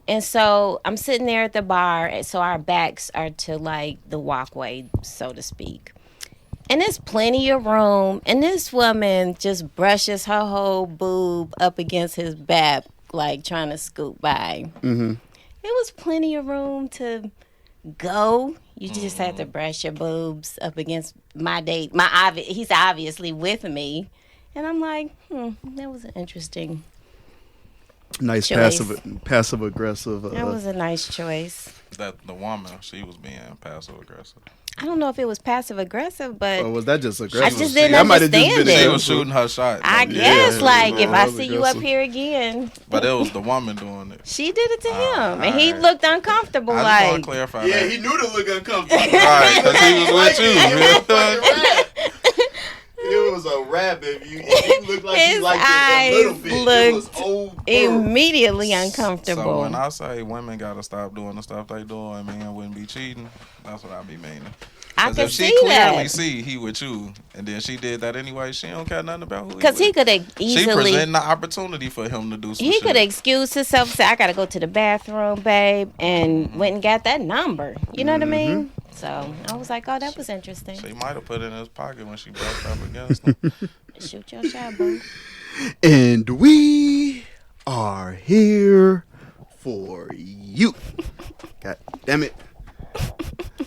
And so I'm sitting there at the bar, and so our backs are to like the walkway, so to speak. And there's plenty of room, and this woman just brushes her whole boob up against his back, like trying to scoot by. Mm-hmm. There was plenty of room to go. You just had to brush your boobs up against my date. He's obviously with me, and I'm like, that was an interesting. Nice choice. passive aggressive. That was a nice choice. That the woman, she was being passive aggressive. I don't know if it was passive aggressive, but or was that just aggressive? I just didn't understand She it. was shooting her shot. I though. guess, like, if I was see you up aggressive. here again, But it was the woman doing it. she did it to him, and he alright. looked uncomfortable. I just want Like, to clarify Yeah, that. he knew to look uncomfortable. Right, because he was with you. It was a rap. If you looked like his you liked it a little eyes bit, it was looked over. immediately So uncomfortable. when I say women gotta stop doing the stuff they do and men wouldn't be cheating, that's what I be meaning. I 'Cause can if she see clearly that see he with you, and then she did that anyway, she don't care nothing about who. because he with. could have She easily. presenting the opportunity for him to do some He shit. could have excused himself, say, "I gotta go to the bathroom, babe," and went and got that number. You know what I mean? So I was like, "Oh, that was interesting." She might have put it in his pocket when she brushed up against him. Shoot your shot, boo. And we are here for you. God damn it.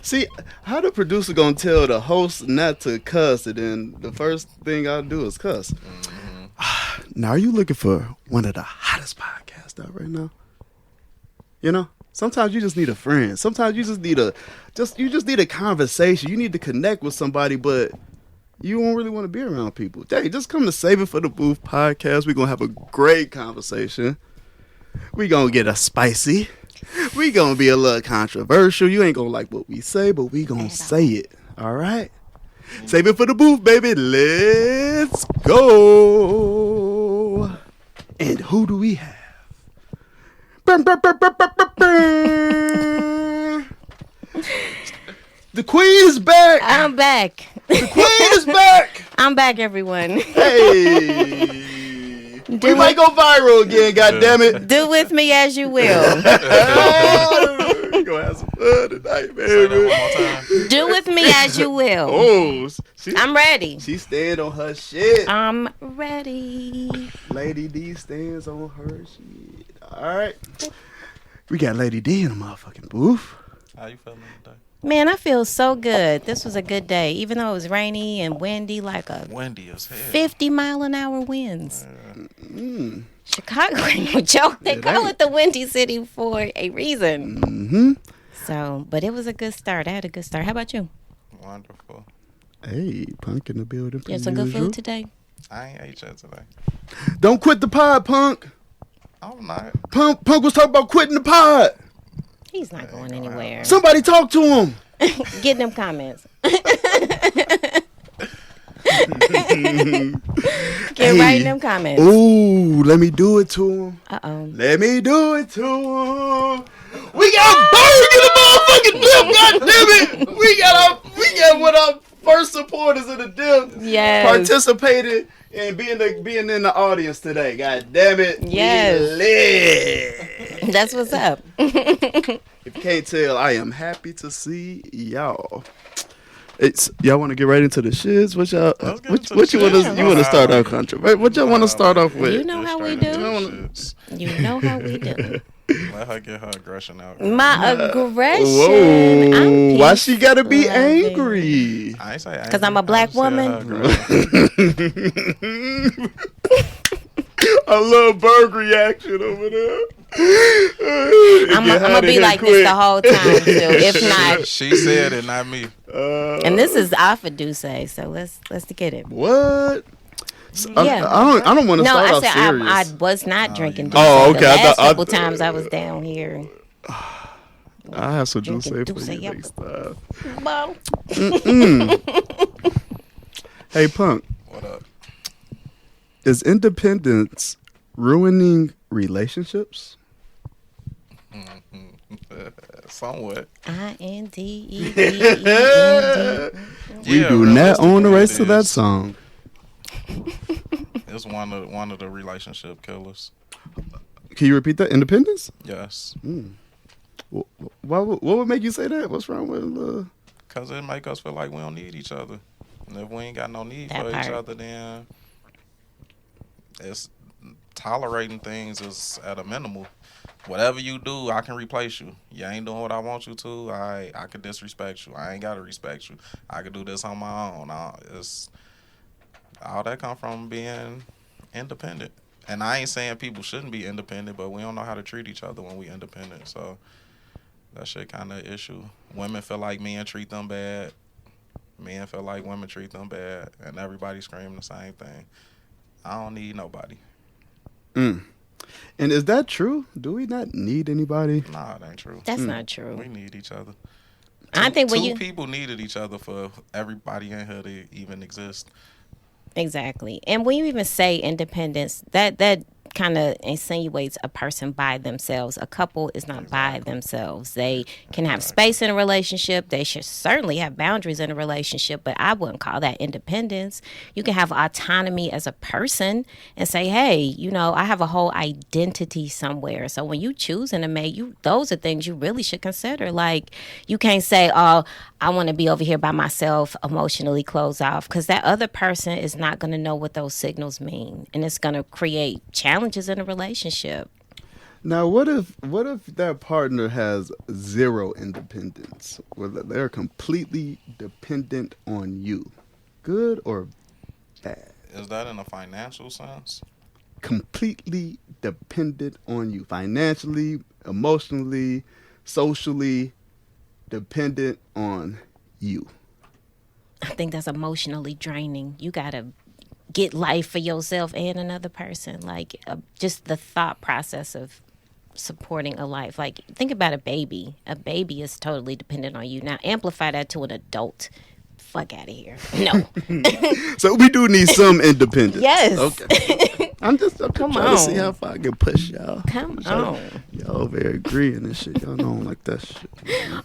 See, how the producer gonna tell the host not to cuss, and then the first thing I'll do is cuss? Now, are you looking for one of the hottest podcasts out right now? You know, sometimes you just need a friend. Sometimes you just need a conversation. You need to connect with somebody, but you don't really want to be around people. Hey, just come to Save It for the Booth podcast. We're gonna have a great conversation. We're gonna get a spicy. We gonna be a little controversial. You ain't gonna like what we say, but we gonna say it. All right? Save it for the booth, baby. Let's go. And who do we have? The queen is back. I'm back. The queen is back. I'm back, everyone. Hey. We might go viral again, goddammit. Do with me as you will. We're gonna have some fun tonight, Say that one baby. more time. Do with me as you will. Oh, I'm ready. she stand on her shit. I'm ready. Lady D stands on her shit. All right. We got Lady D in the motherfucking booth. How you feeling today? Man, I feel so good. This was a good day, even though it was rainy and windy, like a Windy as hell. 50-mile-an-hour winds. Mm. Chicago ain't no joke. They It call ain't. it the Windy City for a reason. Mm-hmm. So, but it was a good start. I had a good start. How about you? Wonderful. Hey, Punk in the building. You had some good food today? I ain't ate yet today. Don't quit the pod, Punk. I'm not. Punk was talking about quitting the pod. He's not going anywhere. Somebody talk to him. Get them comments. Get right in them comments. Ooh, let me do it to him. Uh-oh. Let me do it to him. We got Berg in the motherfucking dip, goddammit. We got one of our first supporters in the dip. Yes. Participated in being in the audience today. God damn it. Yes. We lit. That's what's up. If you can't tell, I am happy to see y'all. Y'all want to get right into the shits? What y'all? Let's get What into you the want shits. to? You want to start off country? What y'all want to start off with? You know how we do. You know how we do. Let her get her aggression out. My aggression. Whoa! Why she gotta be peace-loving. angry? I ain't say angry. 'Cause I'm a black I just said woman. her aggression. I love Berg reaction over there. I'm gonna be like this the whole time too. If not, She said it, not me. and this is off of Deuce, so let's get it. What? Yeah. I don't want to No, start I off said serious. I was not drinking Deuce. Oh, The okay. I last thought- couple times I was down here. I have some Deuce Drinking for Deuce, you yep. next time. Well, Hey, Punk, What up? is independence ruining relationships? Somewhat. INDEPEND. We Yeah, do not own the rights to realistically, that song. It's one of the relationship killers. Can you repeat that? Independence? Yes. What would make you say that? What's wrong with? Because it make us feel like we don't need each other. And if we ain't got no need That for part. each other, then it's tolerating things is at a minimal. Whatever you do, I can replace you. You ain't doing what I want you to. I can disrespect you. I ain't gotta respect you. I can do this on my own. It's all that come from being independent. And I ain't saying people shouldn't be independent, but we don't know how to treat each other when we independent. So that shit kind of issue. Women feel like men treat them bad. Men feel like women treat them bad, and everybody screaming the same thing. I don't need nobody. And is that true? Do we not need anybody? Nah, it ain't true. That's not true. We need each other. I think when two people needed each other for everybody in here to even exist. Exactly. And when you even say independence, that kind of insinuates a person by themselves. A couple is not by themselves. They can have space in a relationship. They should certainly have boundaries in a relationship, but I wouldn't call that independence. You can have autonomy as a person and say, hey, you know, I have a whole identity somewhere. So when you choosing a mate, those are things you really should consider. Like, you can't say, oh, I want to be over here by myself, emotionally closed off, because that other person is not going to know what those signals mean, and it's going to create challenges in a relationship. Now, what if that partner has zero independence, where they're completely dependent on you, good or bad? Is that in a financial sense? Completely dependent on you, financially, emotionally, socially, dependent on you. I think that's emotionally draining. You got to get life for yourself and another person. Like, just the thought process of supporting a life. Like, think about a baby. A baby is totally dependent on you. Now, amplify that to an adult. Fuck out of here. No. So we do need some independence. Yes. Okay. I'm just Come trying on. to see how far I can push y'all. Come on. Y'all over here agreeing and shit. Y'all don't like that shit.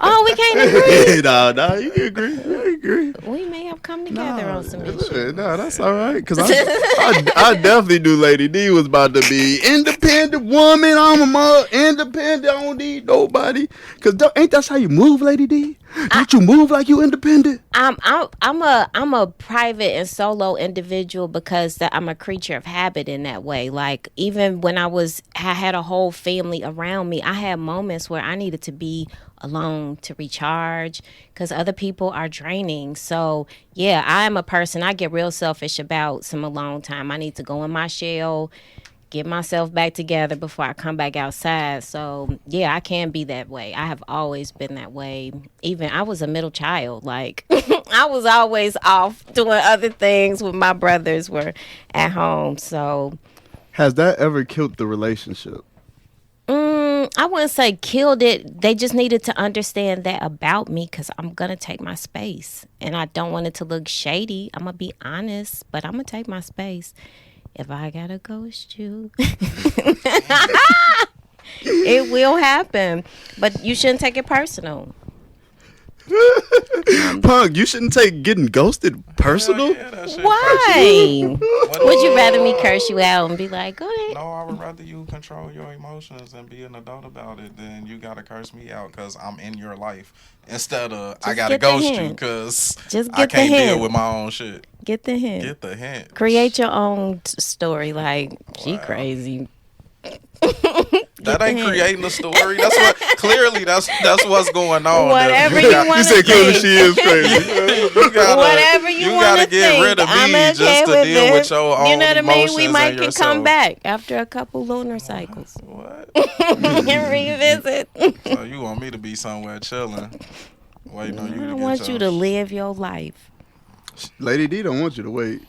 Oh, we can't agree. Nah, you can agree. You agree. We may have come together on some issues. No, that's all right. Because I definitely knew Lady D was about to be independent woman. I'm a mother, independent. I don't need nobody. Because ain't that how you move, Lady D? Don't you move like you independent? I'm a private and solo individual because I'm a creature of habit in that way. Like, even when I had a whole family around me, I had moments where I needed to be alone to recharge because other people are draining. So yeah, I'm a person, I get real selfish about some alone time. I need to go in my shell, get myself back together before I come back outside. So yeah, I can be that way. I have always been that way. Even I was a middle child. Like, I was always off doing other things when my brothers were at home. So has that ever killed the relationship? I wouldn't say killed it. They just needed to understand that about me, because I'm going to take my space. And I don't want it to look shady. I'm going to be honest, but I'm going to take my space. If I got to ghost you, it will happen. But you shouldn't take it personal. Punk, you shouldn't take getting ghosted personal. Yeah, Why? Would you rather me curse you out and be like, go ahead? No, I would rather you control your emotions and be an adult about it than you gotta curse me out because I'm in your life instead of I gotta ghost you because I can't deal with my own shit. Get the hint. Get the hint. Create your own story. Like, she crazy. That ain't creating a story. That's what clearly that's what's going on. Whatever you want to say, clearly she is crazy. Whatever you want to get think. rid of me I'm okay just to with deal it. with your own You know what I mean? We emotions might and can yourself. come back after a couple lunar cycles. What? And revisit. So you want me to be somewhere chilling, waiting on you to I get want you to live your life. Lady D don't want you to wait.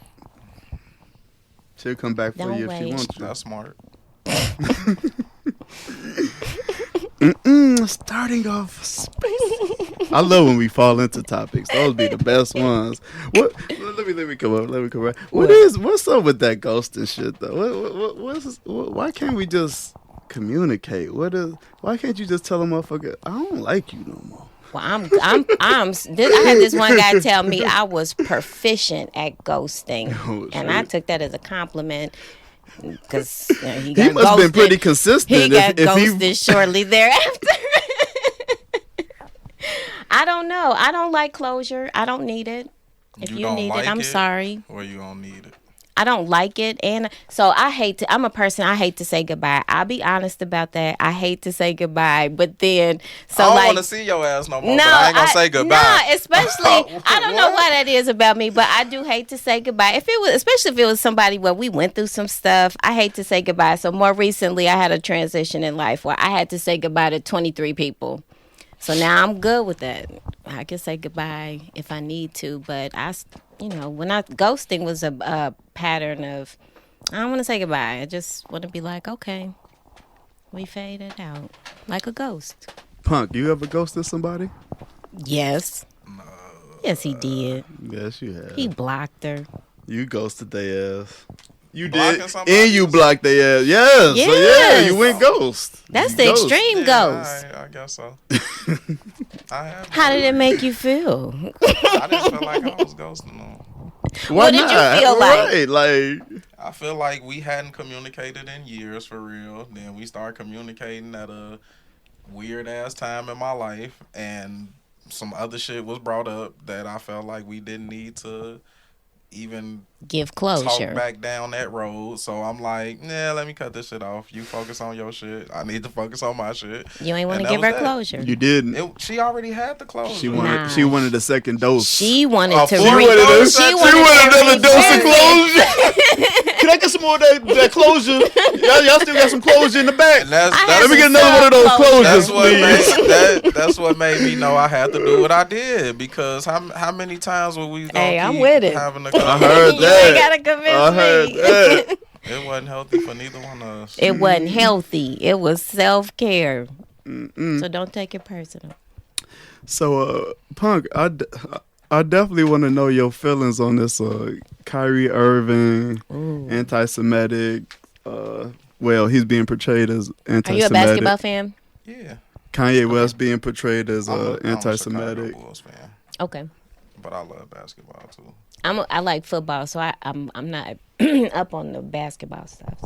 She'll come back for Don't you if she wait. wants you. That's smart. Starting off space. I love when we fall into topics. Those be the best ones. What? Let me come up. What's up with that ghosting shit though? Why can't we just communicate? Why can't you just tell a motherfucker I don't like you no more? Well, I had this one guy tell me I was proficient at ghosting, Oh, and I took that as a compliment. because he He must have been pretty consistent. He got if ghosted shortly thereafter. I don't know. I don't like closure. I don't need it. If you need it, I'm sorry. Or you don't need it. I don't like it, and so I'm a person, I hate to say goodbye. I'll be honest about that. I hate to say goodbye, but then I don't want to see your ass no more. No, but I ain't gonna say goodbye. No, especially I don't know why that is about me, but I do hate to say goodbye. Especially if it was somebody where we went through some stuff, I hate to say goodbye. So more recently, I had a transition in life where I had to say goodbye to 23 people. So now I'm good with that. I can say goodbye if I need to, but ghosting was a pattern of, I don't want to say goodbye. I just want to be like, okay, we faded out like a ghost. Punk, you ever ghosted somebody? Yes. No. Yes, he did. Yes, you have. He blocked her. You ghosted their ass. You Blocking did, somebody and you else? blocked their ass. Yes. Yes. So yeah, you went ghost. That's You the ghost. extreme ghost. I guess so. I have. How did it make you feel? I didn't feel like I was ghosting them. Why What did you not? feel like? Right, like I feel like we hadn't communicated in years for real. Then we started communicating at a weird ass time in my life, and some other shit was brought up that I felt like we didn't need to even Give talk closure. back down that road. So I'm like, nah, let me cut this shit off. You focus on your shit. I need to focus on my shit. You ain't want And to that give her was that. closure. you didn't. She already had the closure. She wanted a second dose. She wanted Oh, to she re- wanted a- she she wanted another to dose of revisit. closure. Can I get some more of that closure? Y'all still got some closure in the back. And that's Let me get some another one of those closure. That's closures, what please. that's what made me know I had to do what I did, because how many times were we gonna Hey, I'm keep with it. having a I heard You that. ain't gotta convince I heard me. that. It wasn't healthy for neither one of us. It wasn't healthy. It was self-care. So don't take it personal. So, Punk, I definitely want to know your feelings on this Kyrie Irving, anti-Semitic. Well, he's being portrayed as Are anti-Semitic. you a basketball fan? Yeah. Kanye West being portrayed as I'm a anti-Semitic. Chicago Bulls fan, Okay. but I love basketball too. I like football, so I'm not up on the basketball stuff.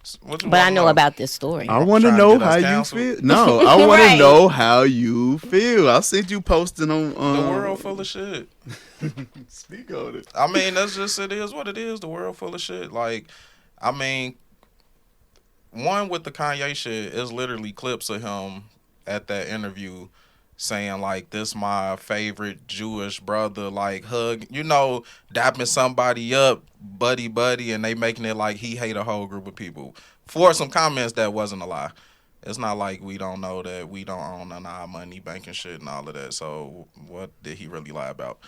So, What you but I wanna know about this story. I want to Trying to know get us how you canceled? feel. No, I want Right. to know how you feel. I seen you posting on the world full of shit. Speak on it. I mean, that's just, it is what it is. The world full of shit. Like, I mean, one with the Kanye shit is literally clips of him at that interview saying like, this my favorite Jewish brother, like dapping somebody up, buddy, and they making it like he hate a whole group of people for some comments that wasn't a lie. It's not like we don't know that we don't own none of our money, banking shit and all of that. So what did he really lie about?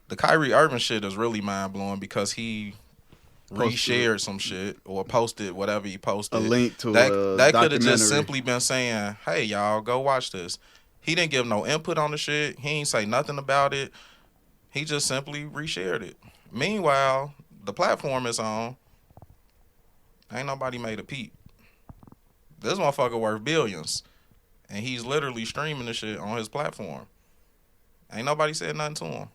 The Kyrie Irving shit is really mind blowing because he reshared some shit or posted whatever he posted. A link to that a that could have documentary. just simply been saying, "Hey y'all, go watch this." He didn't give no input on the shit. He ain't say nothing about it. He just simply reshared it. Meanwhile, the platform is on. Ain't nobody made a peep. This motherfucker worth billions, and he's literally streaming the shit on his platform. Ain't nobody said nothing to him.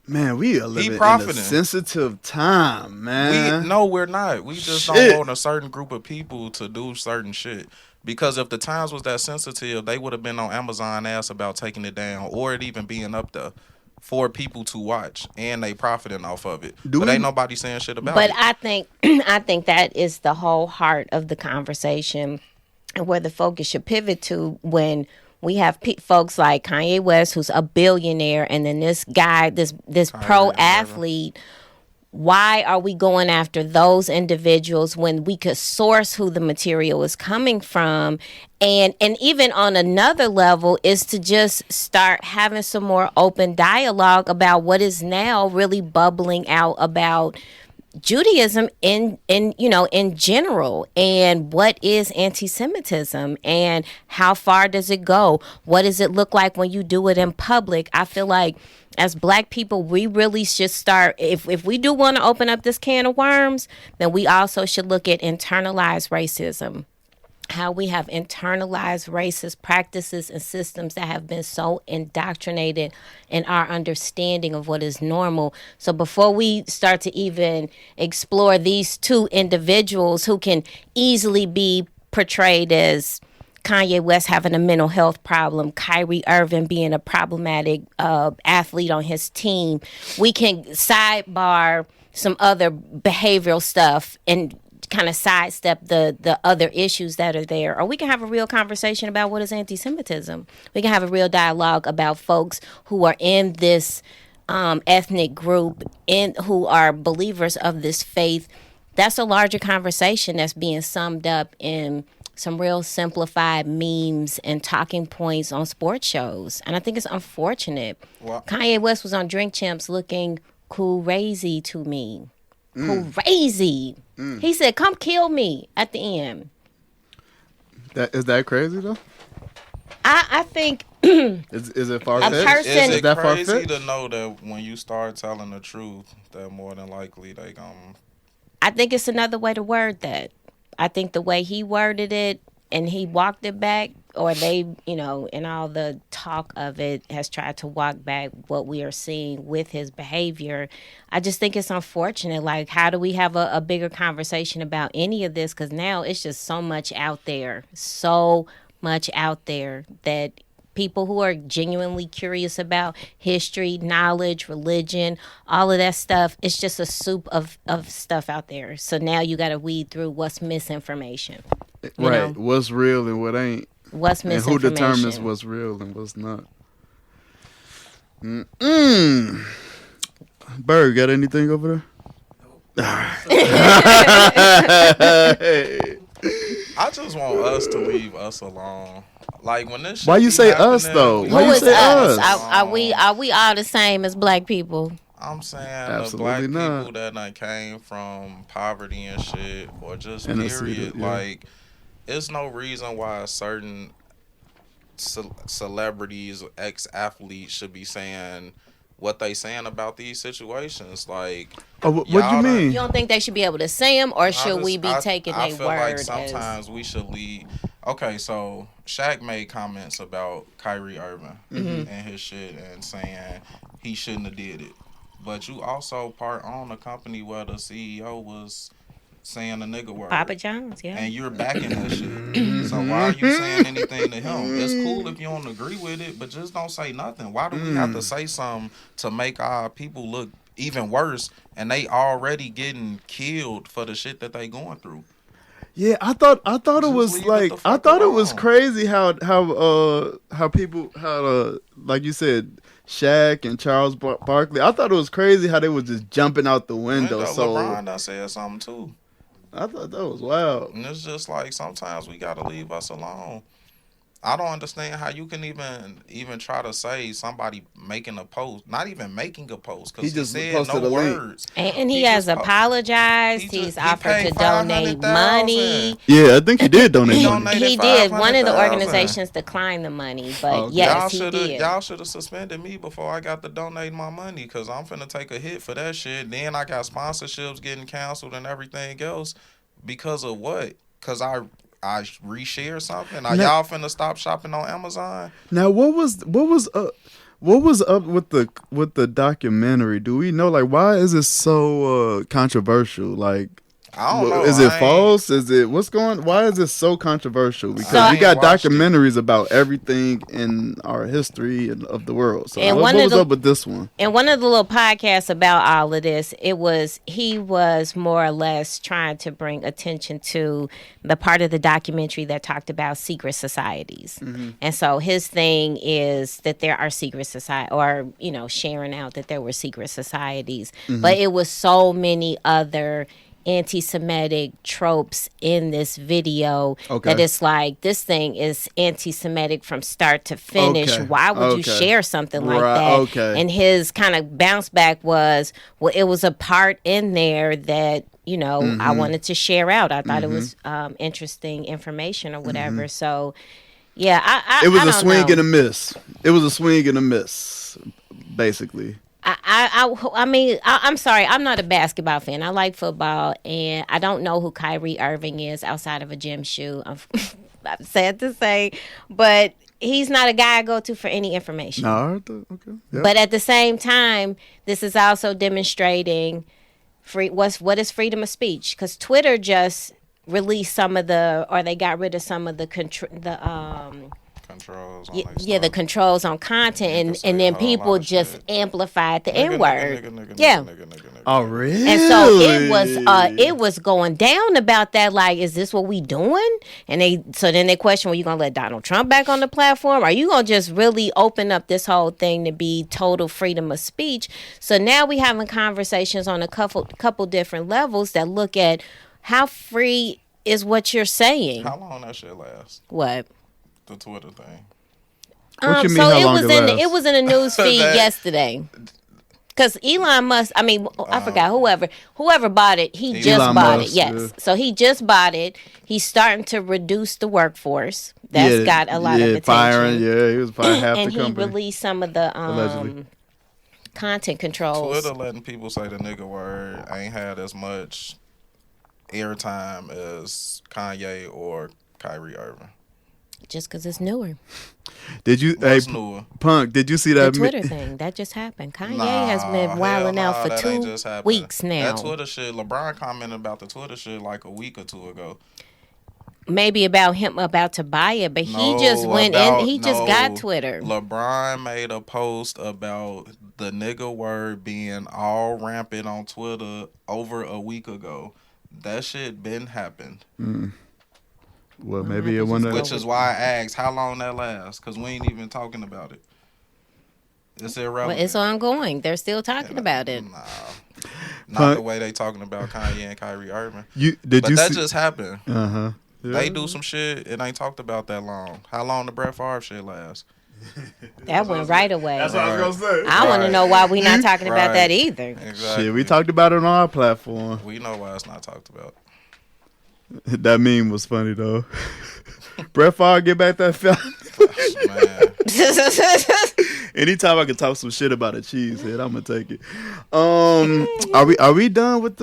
Man, we are living in a profiting. sensitive time, man. No, we're not. We just Shit. don't want a certain group of people to do certain shit. Because if the times was that sensitive, they would have been on Amazon ass about taking it down, or it even being up there for people to watch, and they profiting off of it. But ain't nobody saying shit about But it. I think that is the whole heart of the conversation, and where the focus should pivot to when we have folks like Kanye West, who's a billionaire, and then this guy, this pro athlete. Why are we going after those individuals when we could source who the material is coming from? And even on another level is to just start having some more open dialogue about what is now really bubbling out about Judaism in general, and what is anti-Semitism and how far does it go? What does it look like when you do it in public? I feel like as Black people, we really should start, if we do want to open up this can of worms, then we also should look at internalized racism. how we have internalized racist practices and systems that have been so indoctrinated in our understanding of what is normal. So before we start to even explore these two individuals who can easily be portrayed as Kanye West having a mental health problem, Kyrie Irving being a problematic athlete on his team, we can sidebar some other behavioral stuff and kind of sidestep the other issues that are there. Or we can have a real conversation about what is anti-Semitism. We can have a real dialogue about folks who are in this ethnic group and who are believers of this faith. That's a larger conversation that's being summed up in some real simplified memes and talking points on sports shows. And I think it's unfortunate. Well, Kanye West was on Drink Champs looking crazy to me. Crazy. He said, "Come kill me" at the end. Is that crazy though? I think Is it far A fetched? person- is Is it that crazy far-fetched? to know that when you start telling the truth, that more than likely they gonna... I think it's another way to word that. I think the way he worded it and he walked it back, or they, in all the talk of it, has tried to walk back what we are seeing with his behavior. I just think it's unfortunate. Like, how do we have a bigger conversation about any of this? Because now it's just so much out there that people who are genuinely curious about history, knowledge, religion, all of that stuff, it's just a soup of stuff out there. So now you got to weed through what's misinformation. You know? What's real and what ain't. What's And who misinformation? determines what's real and what's not. Bird, got anything over there? I just want us to leave us alone. Like, when this shit Why you be say us, happening, though? we- Why Who you is say us? us? Are we all the same as black people? I'm saying Absolutely the black not. people that done came from poverty and shit, or just Inner period. city, yeah. Like, it's no reason why certain celebrities, ex-athletes should be saying what they saying about these situations. Like, What y'all you done- mean? You don't think they should be able to say them, or should we be taking I their feel word like as... sometimes we should leave. Okay, so Shaq made comments about Kyrie Irving and his shit and saying he shouldn't have did it. But you also part on a company where the CEO was saying the nigga word. Papa John's, yeah. And you're backing that shit. So why are you saying anything to him? It's cool if you don't agree with it, but just don't say nothing. Why do we have to say something to make our people look even worse, and they already getting killed for the shit that they going through? Yeah, I thought it Just was leave it like the I fuck thought it was alone. crazy how people like you said, Shaq and Charles Barkley. I thought it was crazy how they was just jumping out the window. So LeBron done said something too. I thought that was wild. And it's just like sometimes we gotta leave us alone. I don't understand how you can even try to say somebody making a post, not even making a post, because He he just said posted no a link. words. And he He has just- apologized. he He's just- he offered to paid donate money. $500,000. Yeah, I think he did donate He money. donated He did. One of the $500,000. organizations declined the money, but Oh, okay. yes, he did. Y'all should have suspended me before I got to donate my money, because I'm finna take a hit for that shit. Then I got sponsorships getting canceled and everything else because of what? Because I reshare something. Now y'all finna stop shopping on Amazon? Now what was up with the documentary? Do we know, like, why is it so controversial? Like, I don't know. is it I ain't- false? Is it what's going? Why is it so controversial? Because So- we got I ain't watched it. documentaries about everything in our history and of the world. So And what one of was the- up with this one? In one of the little podcasts about all of this, he was more or less trying to bring attention to the part of the documentary that talked about secret societies. And so his thing is that there are secret society, or sharing out that there were secret societies, but it was so many other anti-Semitic tropes in this video Okay. that it's like, this thing is anti-Semitic from start to finish. Okay. Why would you Okay. share something like Right. that? Okay. And his kind of bounce back was, well, it was a part in there that I wanted to share out. I thought it was interesting information or whatever. So yeah, It was I a don't swing know. and a miss. It was a swing and a miss, basically. I'm sorry. I'm not a basketball fan. I like football, and I don't know who Kyrie Irving is outside of a gym shoe. I'm sad to say, but he's not a guy I go to for any information. No, okay. Yep. But at the same time, this is also demonstrating what is freedom of speech, because Twitter just released they got rid of some of the Controls. the controls on content, and then people just amplified the N word. Yeah. Oh, really? And so it was going down about that. Like, is this what we doing? And then they question, well, you gonna let Donald Trump back on the platform? Are you gonna just really open up this whole thing to be total freedom of speech? So now we having conversations on a couple different levels that look at how free is what you're saying. How long that shit last? What? The Twitter thing. What you mean, how long it was in the news feed yesterday. Because Elon Musk, I forgot whoever bought it, he just Elon bought Musk, it. Yes, yeah. So he just bought it. He's starting to reduce the workforce. That's got a lot of attention. Firing, he was firing half and the company. he released some of the content controls. Twitter letting people say the nigga word ain't had as much airtime as Kanye or Kyrie Irving. Just because it's newer. Did you? What's newer? Punk, did you see that? The Twitter thing that just happened. Kanye has been wilding out for 2 weeks now. That Twitter shit. LeBron commented about the Twitter shit like a week or two ago. Maybe about him about to buy it, but he just went in. He just got Twitter. LeBron made a post about the nigga word being all rampant on Twitter over a week ago. That shit been happened. Well, maybe it went. Which is why I asked how long that lasts, because we ain't even talking about it. It's irrelevant. But it's ongoing. They're still talking about it. Nah, not the way they talking about Kanye and Kyrie Irving. But that just happened. Yeah. They do some shit. It ain't talked about that long. How long the Brett Favre shit last? That went right away. That's what I was gonna say. I want to know why we not talking about that either. Exactly. Shit, we talked about it on our platform. We know why it's not talked about. That meme was funny though. Brett Favre get back that film. Anytime I can talk some shit about a cheesehead, I'm gonna take it. Are we done with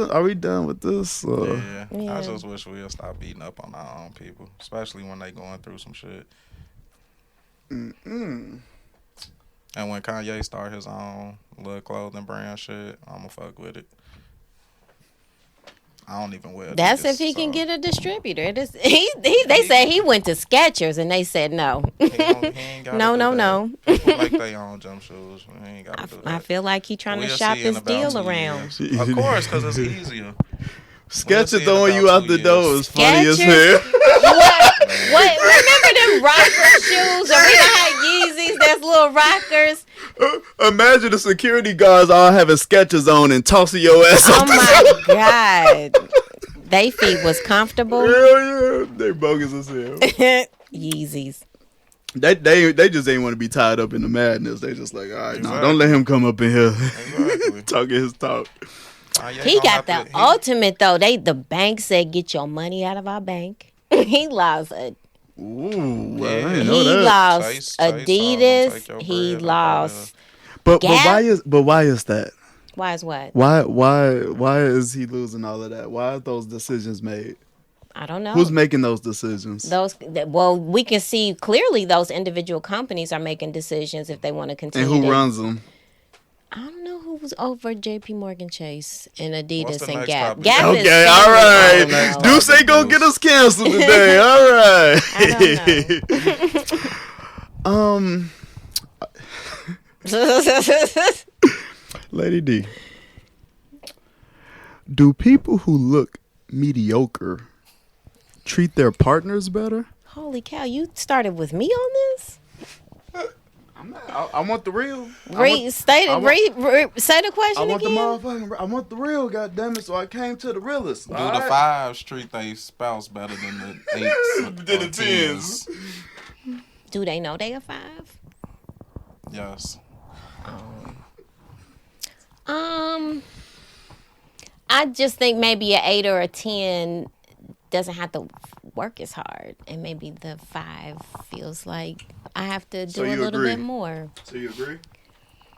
this? Yeah. I just wish we'd stop beating up on our own people, especially when they going through some shit. And when Kanye start his own little clothing brand shit, I'ma fuck with it. I don't even wear. That's if he can get a distributor. They say he went to Skechers and they said no. He ain't No. People make their own jump shoes. He ain't gotta do that. I feel like he trying to shop his deal around. Of course, because it's easier. Skechers throwing you out the door is funny as hell. What? Remember them rocker shoes? Or we done had Yeezys that's little rockers. Imagine the security guards all having Skechers on and tossing your ass Oh my God. They feet was comfortable. Hell yeah. They bogus as hell. Yeezys. They just ain't want to be tied up in the madness. They just like, all right, exactly. Don't let him come up in here talking his talk. He got the ultimate though. The bank said, get your money out of our bank. He lost it. Ooh, he lost Adidas. He lost. But why is that? Why is what? Why is he losing all of that? Why are those decisions made? I don't know. Who's making those decisions? We can see clearly those individual companies are making decisions if they want to continue. And who runs them? I don't know who was over J.P. Morgan Chase and Adidas and Gap. Topic? Gap is okay, all right. Deuce ain't gonna get us canceled today. All right. I don't know. Lady D, do people who look mediocre treat their partners better? Holy cow! You started with me on this. I want the real. Say the question again. I want the real. Goddammit! So I came to the realest. Do the fives treat their spouse better than the eights? Than the tens. Do they know they are five? Yes. I just think maybe an 8 or a 10 doesn't have to work as hard, and maybe the 5 feels like I have to do a little bit more. So you agree?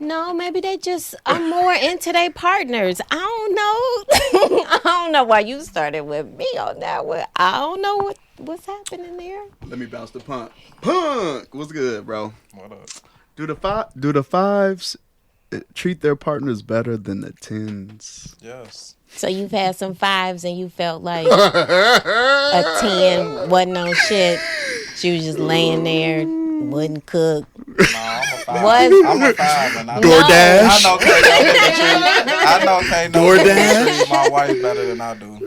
No, maybe they just are more into their partners. I don't know. I don't know why you started with me on that one. I don't know what's happening there. Let me bounce the punk. Punk, what's good, bro? What up? Do the fives treat their partners better than the tens? Yes. So you've had some fives and you felt like a 10 wasn't on shit. She was just laying there, wouldn't cook. No, I'm a five. Was- I'm a five, and DoorDash? I know can't nobody DoorDash? treat my wife better than I do.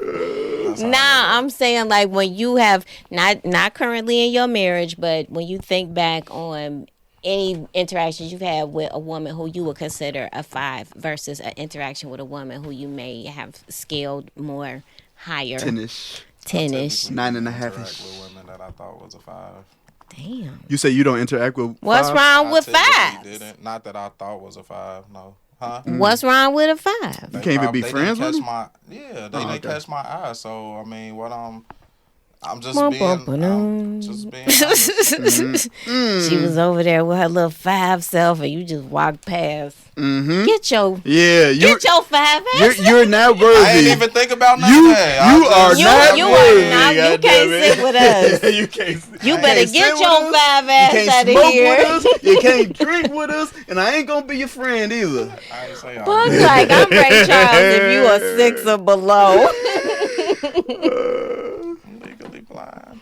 That's how I Nah, I'm saying like when you have not currently in your marriage, but when you think back on any interactions you've had with a woman who you would consider a 5 versus an interaction with a woman who you may have scaled more higher. 10-ish. 10-ish. 9.5-ish. interact with women that I thought was a 5. Damn. You say you don't interact with What's fives? wrong with I typically 5s? didn't. Not that I thought was a 5. No. Huh? What's wrong with a 5? You can't even be They friends didn't with catch them? they Oh, didn't okay. catch my eye. So I mean, what I'm just Bum, being, bum, ba-dum. I'm just being honest. She was over there with her little 5 self, and you just walked past. Mm-hmm. Get your Yeah, get your 5 ass. you're not worthy. I didn't even think about none You of that. you are You- not you are worthy. not- you goddamn can't it. sit with us. You can't. You I better can't get sit your with us. 5 You ass can't out of smoke here. with us. You can't drink with us, and I ain't gonna be your friend either. I ain't say all Fuck, that. like I'm Ray Charles if you are 6 or below. Legally blind.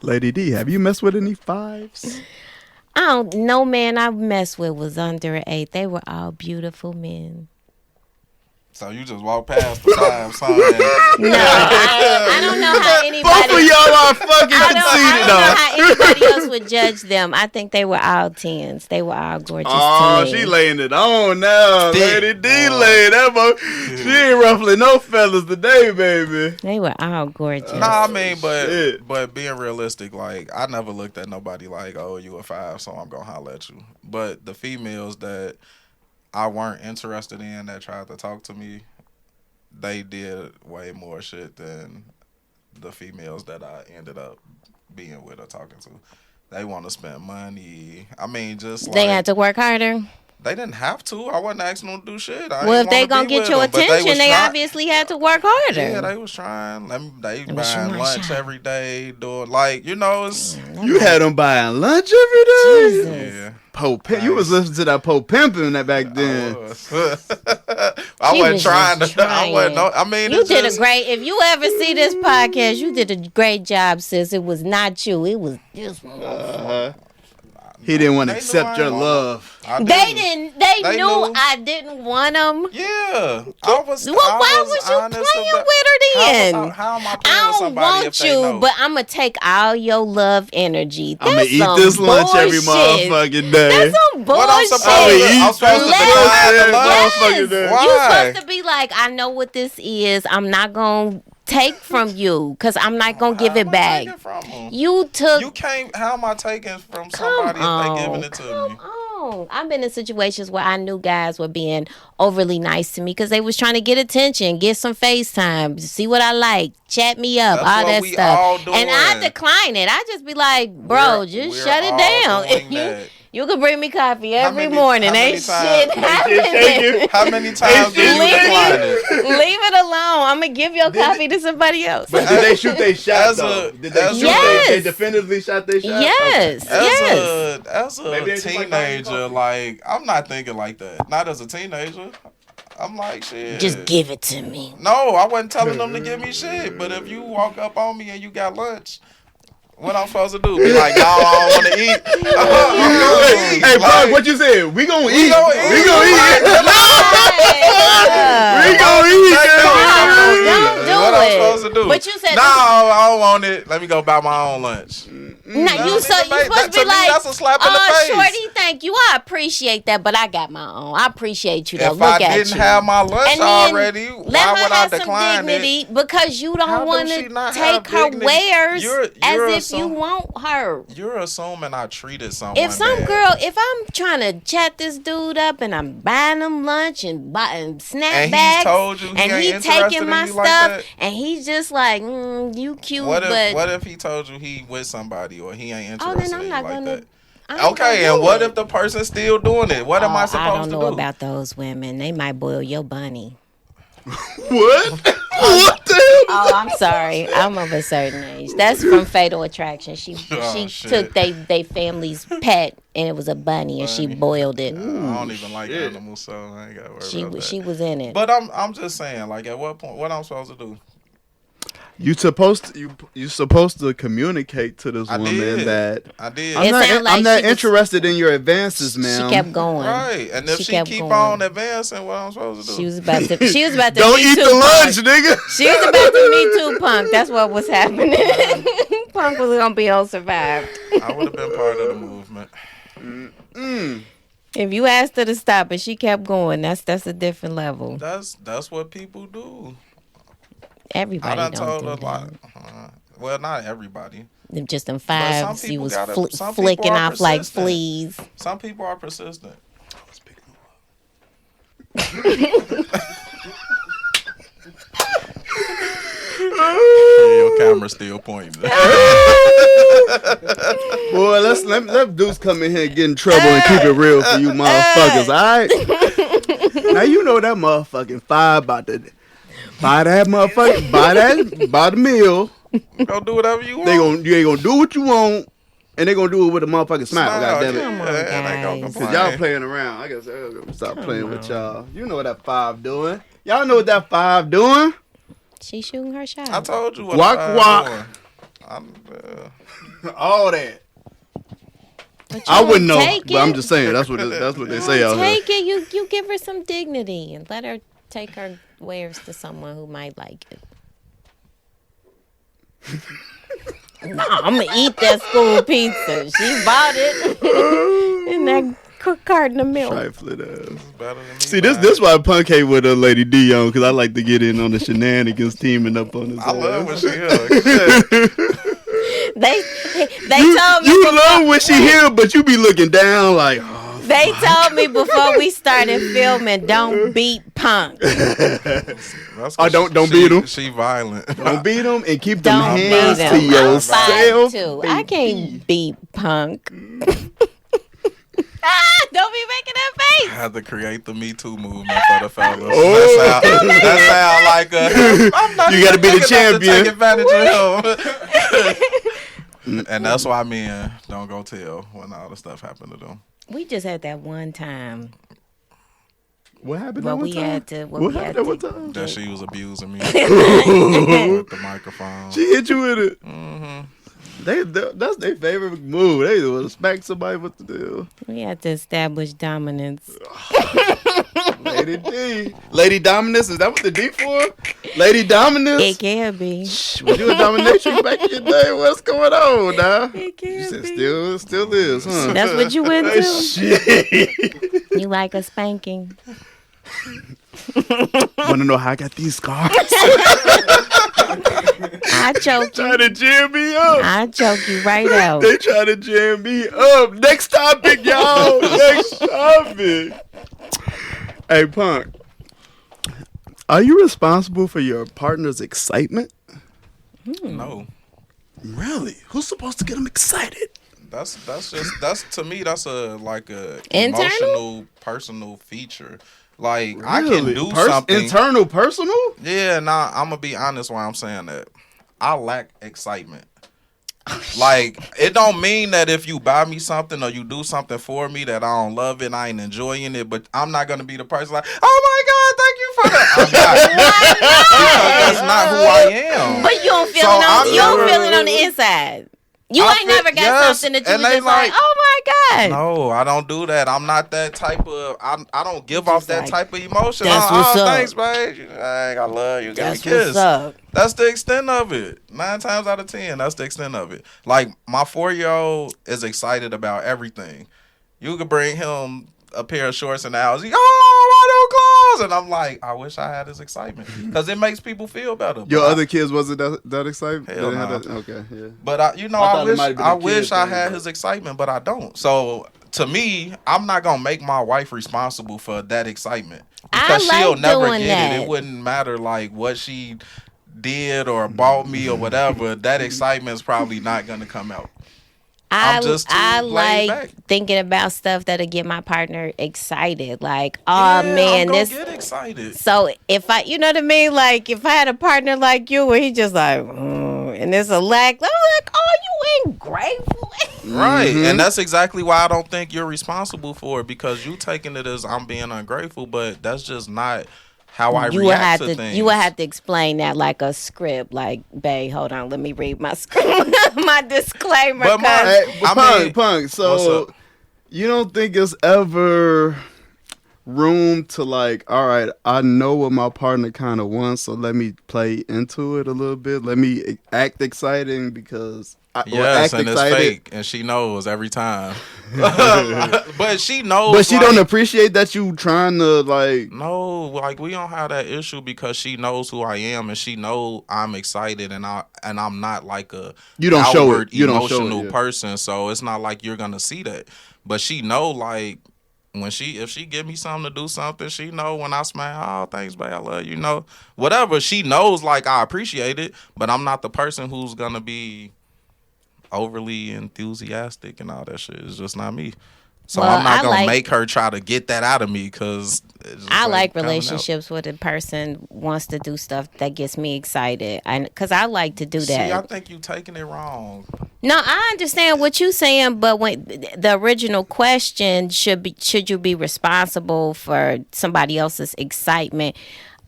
Lady D, have you messed with any fives? I don't. No man I messed with was under an 8. They were all beautiful men. So you just walk past the 5, son. No, I don't know how Both of anybody. y'all are fucking I conceited, don't know though. how anybody else would judge them. I think they were all 10s. They were all gorgeous Oh, to me. she laying it on now. Thick. Lady D laying that She ain't ruffling no feathers today, baby. They were all gorgeous. Nah, I mean, shit. but being realistic, like I never looked at nobody like, oh, you a 5, so I'm gonna holler at you. But the females that I weren't interested in that tried to talk to me, they did way more shit than the females that I ended up being with or talking to. They want to spend money. I mean, just like They had to work harder. they didn't have to. I wasn't asking them to do shit. I Well, didn't if they wanna gonna be get with your them, but attention, was they try- obviously had to work harder. Yeah, they was trying. They was buying showing lunch shine. every day, doing like it's You had them buying lunch every day? Jesus. yeah. You was listening to that Po Pimpin' that back I then. was. I She wasn't was trying just to. I wasn't. trying. I mean, You it's did just, a great. If you ever see this podcast, you did a great job, sis. It was not you. It was this one. He didn't want to They knew accept I your ain't want love. I They didn't. didn't. They They knew knew. I didn't want them. Yeah, I was. Well, I why was you honest playing about- with her then? How am I playing with I don't somebody if want they you, know? but I'm gonna take all your love energy. I'm gonna That's eat some this lunch every bullshit. motherfucking day. That's some What I'm supposed bullshit. to? I'm supposed to Let decline the her- lunch. Yes, motherfucking day. you Why? supposed to be like, I know what this is. I'm not gonna take from you because I'm not gonna give How it am I back. taking from 'em? You took. You can't. How am I taking from Come somebody if on, they giving it to come me? on. I've been in situations where I knew guys were being overly nice to me because they was trying to get attention, get some FaceTime, see what I like, chat me up, That's all what that we stuff. all And I doing. decline it. I just be like, bro, We're just shut it all down. doing You, that. you can bring me coffee How every many- morning. how many Ain't times- shit happening. How many times do you Leave decline it, it? leave it alone. I'm gonna give your coffee to somebody else. But did they shoot their shot, As a- though? Did they as shoot a- Yes. they definitively shot their shot? Yes, yes. As Maybe a they just like teenager, coffee. like I'm not thinking like that. Not as a teenager. I'm like shit. Just give it to me. No, I wasn't telling them to give me shit. But if you walk up on me and you got lunch, what I'm supposed to do? Be like, no, I don't want to eat. Hey, bro, what you said? We gonna eat. gonna eat. We gonna eat. We gonna eat. Don't do what it. I'm supposed to do? But you said no, I don't want it. Let me go buy my own lunch. No, That you don't so even you make- supposed that- to be to me, like, that's a slap in the oh, face." shorty, thank you. I appreciate that, but I got my own. I appreciate you though. If Look I at didn't you. have my lunch And then already, let why her would I have some decline dignity it? because you How don't do want she to not have take her dignity? wares You're as if you assum- want her. You're assuming I treated someone If some bad. girl, if I'm trying to chat this dude up and I'm buying him lunch and buying snapbacks, And he's told you he and ain't he interested taking in my you like stuff, that? and he's just like, you cute, What but if he told you he with somebody or he ain't oh, interested then I'm in you not like gonna. that? Okay, and what if the person's still doing it? What am I supposed to do? I don't know about those women. They might boil your bunny. What? What the hell? Oh, I'm sorry. I'm of a certain age. That's from Fatal Attraction. She took they family's pet, and it was a bunny, and she boiled it. I don't even like animals, so I ain't got to worry about that. She was in it. But I'm just saying, like, at what point, what I'm supposed to do? You supposed to communicate to this woman that I did. I'm not interested in your advances, ma'am. She kept going. Right, and if she keep on advancing, what I'm supposed to do? She was about to. Don't eat the lunch, nigga. She was about to Me Too Punk. That's what was happening. Punk was gonna be on Survived. I would have been part of the movement. If you asked her to stop and she kept going, that's a different level. That's what people do. Everybody I done don't told do a lot. Well, not everybody. Just them fives, you was some flicking people are off like persistent. fleas. Some people are persistent. Your camera's still pointing. Boy, let Deuce come in here and get in trouble and keep it real for you motherfuckers, all right? Now you know that motherfucking five about to buy that motherfucker, buy the meal. Go do whatever you want. You ain't gonna do what you want, and they gonna do it with a motherfucking smile. Goddamn it! Come on, guys. Cause y'all playing around. I guess I'm gonna stop playing with y'all. You know what that five doing? Y'all know what that five doing? She's shooting her shot. I told you what. Walk. All that. I wouldn't know, but I'm just saying that's what they say out here. Take it. You give her some dignity and let her take her wares to someone who might like it. Nah, I'm gonna eat that school pizza. She bought it in that carton of milk. Trifling ass. See, this why Punk hate with Lady D on, because I like to get in on the shenanigans teaming up on this. I love when she hugs. They told me you love when she here, but you be looking down like. Oh, they told me before we started filming, don't beat Punk. Don't beat him. She violent. Don't beat him and keep them Don't hands beat to him. yourself. I can't beat Punk. Don't be making that face. I had to create the Me Too movement for the fellas. That sound like I'm not you got to be the champion. Take advantage of him. And that's why men don't go tell when all the stuff happened to them. We just had that one time. What happened Well, that one we time? had to. What happened that one time? That she was abusing me with the microphone. She hit you with it. Mm-hmm. That's their favorite move. They want to smack somebody with the deal. We had to establish dominance. Lady D. Lady Dominance, is that what the D for? Lady Dominance? It can be. Was you a dominatrix back in your day? What's going on now? It can You said be. still is, huh? That's what you into? Shit. You like a spanking? Want to know how I got these scars? I choke you. Trying to jam me up. I choke you right out. They trying to jam me up. Next topic, y'all. Next topic. Hey, Punk. Are you responsible for your partner's excitement? No. Really? Who's supposed to get them excited? That's to me that's a Internal? emotional personal feature. Like Really? I can do something internal personal? Yeah, I'm gonna be honest why I'm saying that. I lack excitement. Like it don't mean that if you buy me something or you do something for me that I don't love it, I ain't enjoying it, but I'm not gonna be the person like, oh my God, thank you for that. I'm not. Because that's not who I am. But you don't feel it on the inside. You ain't never got something that you was just like, oh my God. No, I don't do that. I'm not that type of. I don't give off that type of emotion. That's what's up. Thanks, babe. I love you. Give me a kiss. What's up. That's the extent of it. 9 times out of 10, that's the extent of it. Like my 4-year-old is excited about everything. You could bring him a pair of shorts in the house. My new clothes, and I'm like, I wish I had his excitement because it makes people feel better. Your other kids wasn't that excited? Hell no. Okay, yeah. But I wish I had his excitement, but I don't. So to me, I'm not gonna make my wife responsible for that excitement because she'll never get it. It wouldn't matter like what she did or bought me or whatever. That excitement's probably not gonna come out. I'm just too I laid like back. thinking about stuff that'll get my partner excited. Like, oh Yeah, man, I'm gonna this. get excited. So if I, you know what I mean, like if I had a partner like you, where he just like, and there's a lack, I'm like, oh, you ain't grateful. Right, and that's exactly why I don't think you're responsible for it, because you taking it as I'm being ungrateful, but that's just not how I You would react have to to, things. you would have to explain that like a script. Like, babe, hold on, let me read my script, my disclaimer. But my- 'cause- Hey, but I mean, Punk, what's so up? you don't think it's ever room to like, all right, I know what my partner kind of wants, so let me play into it a little bit. Let me act exciting because Yes, act and excited. it's fake, and she knows every time. But she knows. But she like, don't appreciate that you trying to like. No, like we don't have that issue because she knows who I am, and she know I'm excited, and I'm not like a You don't show outward it. You don't show it, emotional yeah. person. So it's not like you're gonna see that. But she know like if she give me something to do something, she know when I smile, oh thanks, babe, I love you, know whatever. She knows like I appreciate it, but I'm not the person who's gonna be overly enthusiastic and all that shit. It's just not me. So Well, I'm not I gonna like- make her try to get that out of me because I like relationships where the person wants to do stuff that gets me excited, and because I like to do that. See, I think you taking it wrong. No, I understand what you're saying, but when the original question should you be responsible for somebody else's excitement?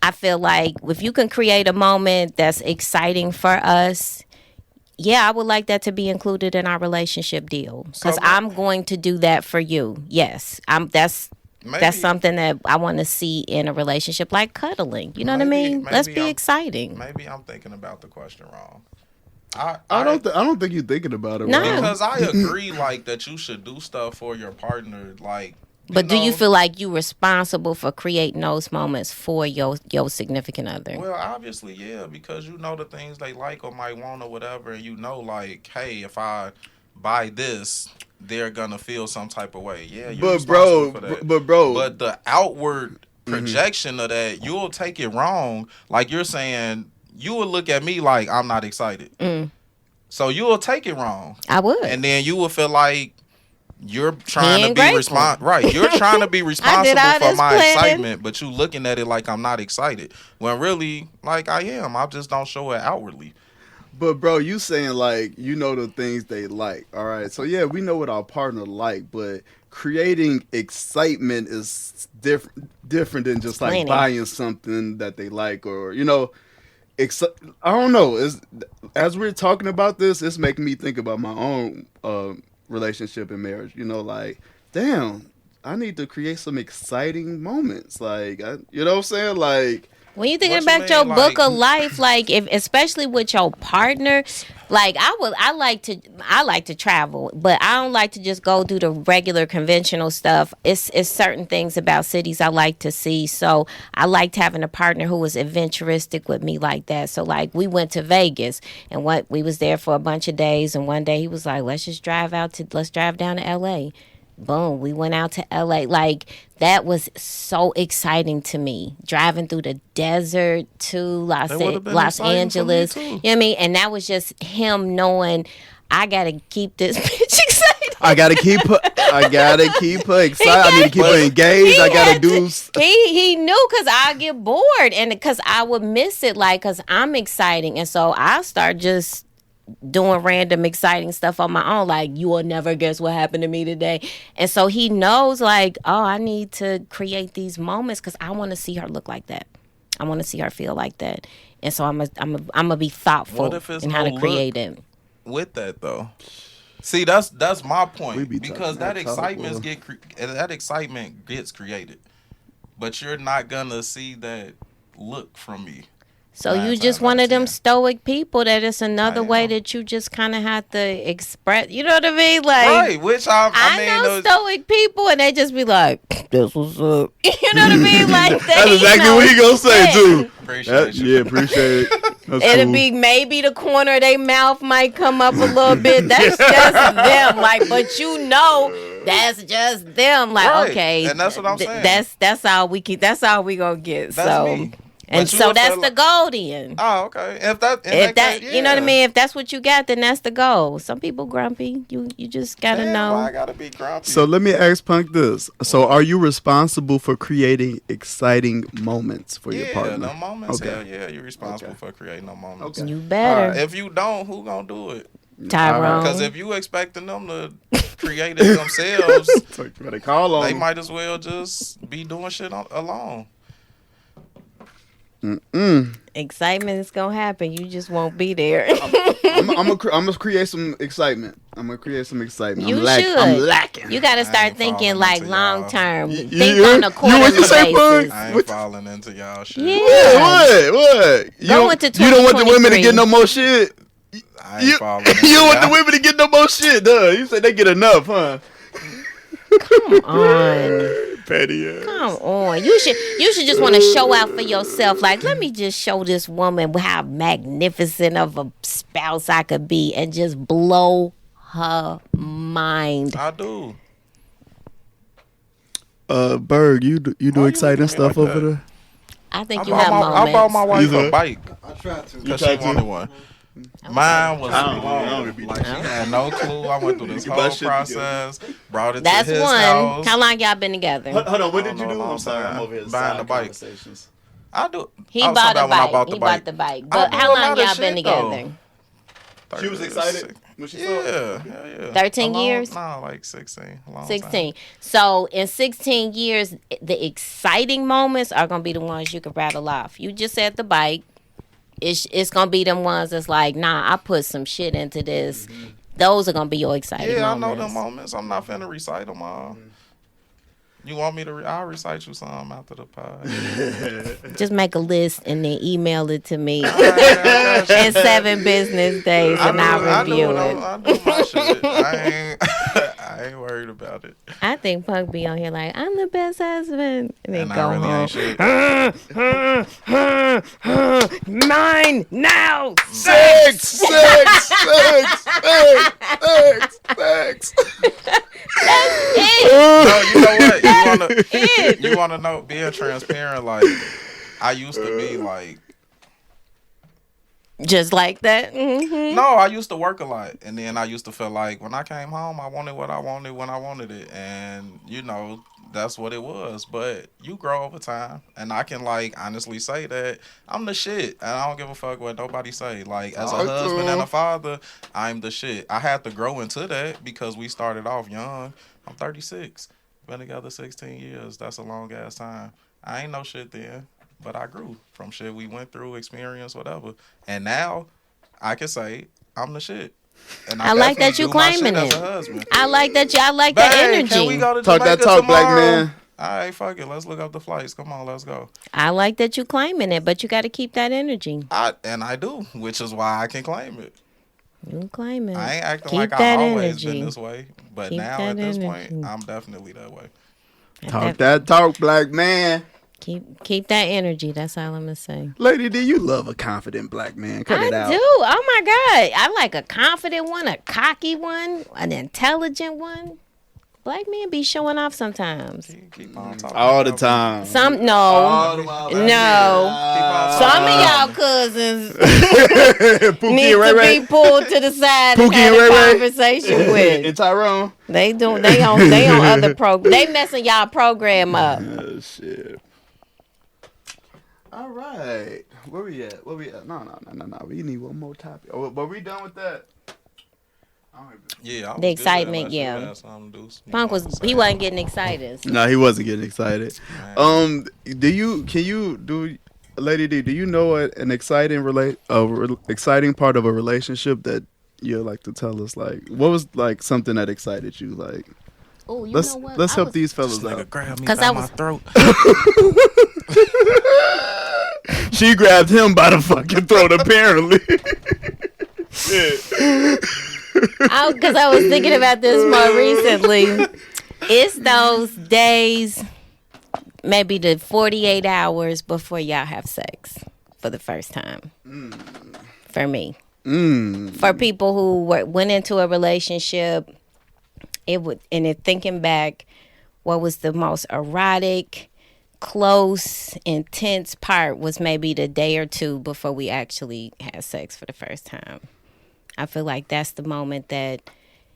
I feel like if you can create a moment that's exciting for us, yeah, I would like that to be included in our relationship deal because So- I'm going to do that for you. Yes, That's Maybe- something that I want to see in a relationship, like cuddling. You know what I Maybe- mean? Let's maybe be I'm- exciting. Maybe I'm thinking about the question wrong. I don't think you're thinking about it. No. Wrong. Because I agree, like that you should do stuff for your partner, like. But do you know, feel like you responsible for creating those moments for your significant other? Well, obviously, yeah, because you know the things they like or might want or whatever, and you know, like, hey, if I buy this, they're gonna feel some type of way. Yeah, you're responsible for that. But the outward projection of that, you'll take it wrong. Like you're saying, you will look at me like I'm not excited. So you will take it wrong. I would. And then you will feel like you're trying to ain't be grateful. right. You're trying to be responsible all for this my planning. excitement, but you looking at it like I'm not excited. When really, like I am. I just don't show it outwardly. But bro, you saying like you know the things they like. All right, so yeah, we know what our partner like, but creating excitement is different than just like Planning. buying something that they like, or you know. I don't know. As we're talking about this, it's making me think about my own relationship and marriage. You know, like, damn, I need to create some exciting moments. Like, you know what I'm saying? Like, when you thinking What you about your mean, book like- of life, like if especially with your partner, like I like to travel, but I don't like to just go do the regular conventional stuff. It's certain things about cities I like to see. So I liked having a partner who was adventuristic with me like that. So like we went to Vegas and we was there for a bunch of days, and one day he was like, let's drive down to LA. Boom, we went out to LA. Like that was so exciting to me. Driving through the desert to Los That would've been Angeles. exciting for me, too. You know what I mean? And that was just him knowing I gotta keep this bitch excited. I gotta keep her excited. I need to keep her engaged. I gotta do. He knew because I get bored and because I would miss it, like because I'm exciting, and so I start just doing random exciting stuff on my own, like you will never guess what happened to me today. And so he knows like, oh, I need to create these moments because I want to see her look like that. I want to see her feel like that. And so I'm gonna be thoughtful What if it's in how no to create look? it. With that though, see that's my We point, be because talking that that talk, that excitement gets created, but you're not gonna see that look from me. So Nine you times just out one of of them 10. stoic people that it's another I way am. that you just kind of have to express. You know what I mean? Like Right, which I mean, know stoic people, and they just be like, "This what's up." You know what I mean? Like That's exactly what he gonna say too. appreciate you. Yeah, appreciate it. That's It'll cool. be maybe the corner of their mouth might come up a little bit. That's just them. Like, but you know, that's just them. Like, Right, okay, and that's what I'm saying. That's all we keep. That's all we gonna get. That's so me. And But you so would that's feel the like- goal then. Oh, okay. If that, You know what I mean? If that's what you got, then that's the goal. Some people grumpy. You just gotta Damn, why I know. gotta be grumpy? So let me ask Punk this. So are you responsible for creating exciting moments for your partner? Yeah, the moments. Okay. Hell yeah, you're responsible for creating the moments. Okay. You better, If you don't, who gonna do it? Tyrone. Because if you expecting them to create it themselves, So you better call on they them. might as well just be doing shit alone. Excitement is gonna happen. You just won't be there. I'm gonna create some excitement. I'm You I'm should. lacking. You gotta I start ain't thinking falling like into long y'all. term. You Think heard? on a You quarterly what you say, basis. Punk? I ain't What- falling into y'all shit. Yeah. What? You Go don't, into you don't want the women to 2023. get no more shit. I ain't You, falling into you don't want the y'all. women to get no more shit, duh. You said they get enough, huh? Come on. Petty ass. Come on. You should just want to show out for yourself. Like, let me just show this woman how magnificent of a spouse I could be and just blow her mind. I do. Berg, you do Why you exciting looking at me stuff like over that? there? I think I you have moments. bought my wife You a said? bike I tried to. because tried she to? wanted one. Mine was I don't slow. be Like she had no clue. I went through this Get whole my shit process. Brought it That's to his one. house. How long y'all been together? Hold on, what I did don't you know do? a long I'm sorry, I'm time. over here. Buying the bike. Conversations. I do. He I was bought talking a about when I bike. bought the He bike. bought the bike. I But do how a long lot of y'all been shit, though. together? She was excited when she saw it? Yeah. 13 A long- years? No, like 16. A long 16. Time. So in 16 years, the exciting moments are going to be the ones you can rattle off. You just said the bike. It's going to be them ones that's like, nah, I put some shit into this. Those are going to be your exciting Yeah, moments. I know them moments. I'm not finna recite them all. You want me to? I'll recite you some after the pod. Just make a list and then email it to me I in 7 business days and I'll review it. I do my shit. I ain't worried about it. I think Punk be on here like, I'm the best husband. And then And go I really home. ain't shit. Mine now. Sex. No, you know what? it. You wanna know? Being transparent, like I used to be like. Just like that. Mm-hmm. No, I used to work a lot, and then I used to feel like when I came home, I wanted what I wanted when I wanted it, and that's what it was. But you grow over time, and I can like honestly say that I'm the shit, and I don't give a fuck what nobody say. Like as a Talk to husband him. and a father, I'm the shit. I had to grow into that because we started off young. I'm 36, been together 16 years. That's a long ass time. I ain't no shit then. But I grew from shit we went through, experience, whatever. And now I can say I'm the shit. And I like that you definitely do my claiming shit it. as a husband. I like that. I like Babe, that energy. Can we go to Talk Jamaica that talk, black tomorrow? man. All right, fuck it. Let's look up the flights. Come on, let's go. I like that you claiming it, but you got to keep that energy. I do, which is why I can claim it. You claim it. I ain't acting Keep like that I always energy. been this way. But Keep now that at this energy. point, I'm definitely that way. Talk that talk, black man. Keep that energy. That's all I'm gonna say. Lady D, you love a confident black man. Cut I it out. do. Oh my God. I like a confident one, a cocky one, an intelligent one. Black men be showing off sometimes. Keep on talking. All the about time. Some no. All the while. Keep No. on Some talking. of y'all cousins Pookie need and Ray to Ray. be pulled to the side Pookie and have and Ray a Ray. conversation And with. Tyrone. They on other they messing y'all program up. Oh, shit. All right. Where we at? No. We need one more topic. Oh, but we done with that? Yeah, I was The good excitement, unless you yeah. had something, Deuce. You Punk know what I'm he saying? wasn't getting excited. No, he wasn't getting excited. Man. Lady D, do you know an exciting exciting part of a relationship that you like to tell us? Like, what was like something that excited you? Like, Oh, you let's know what? let's I help was- these This fellas nigga out. grabbed me 'Cause by I my was- throat. She grabbed him by the fucking throat, apparently. Because I was thinking about this more recently. It's those days, maybe the 48 hours before y'all have sex for the first time. For me. For people who went into a relationship, thinking back, what was the most erotic, close, intense part was maybe the day or two before we actually had sex for the first time. I feel like that's the moment that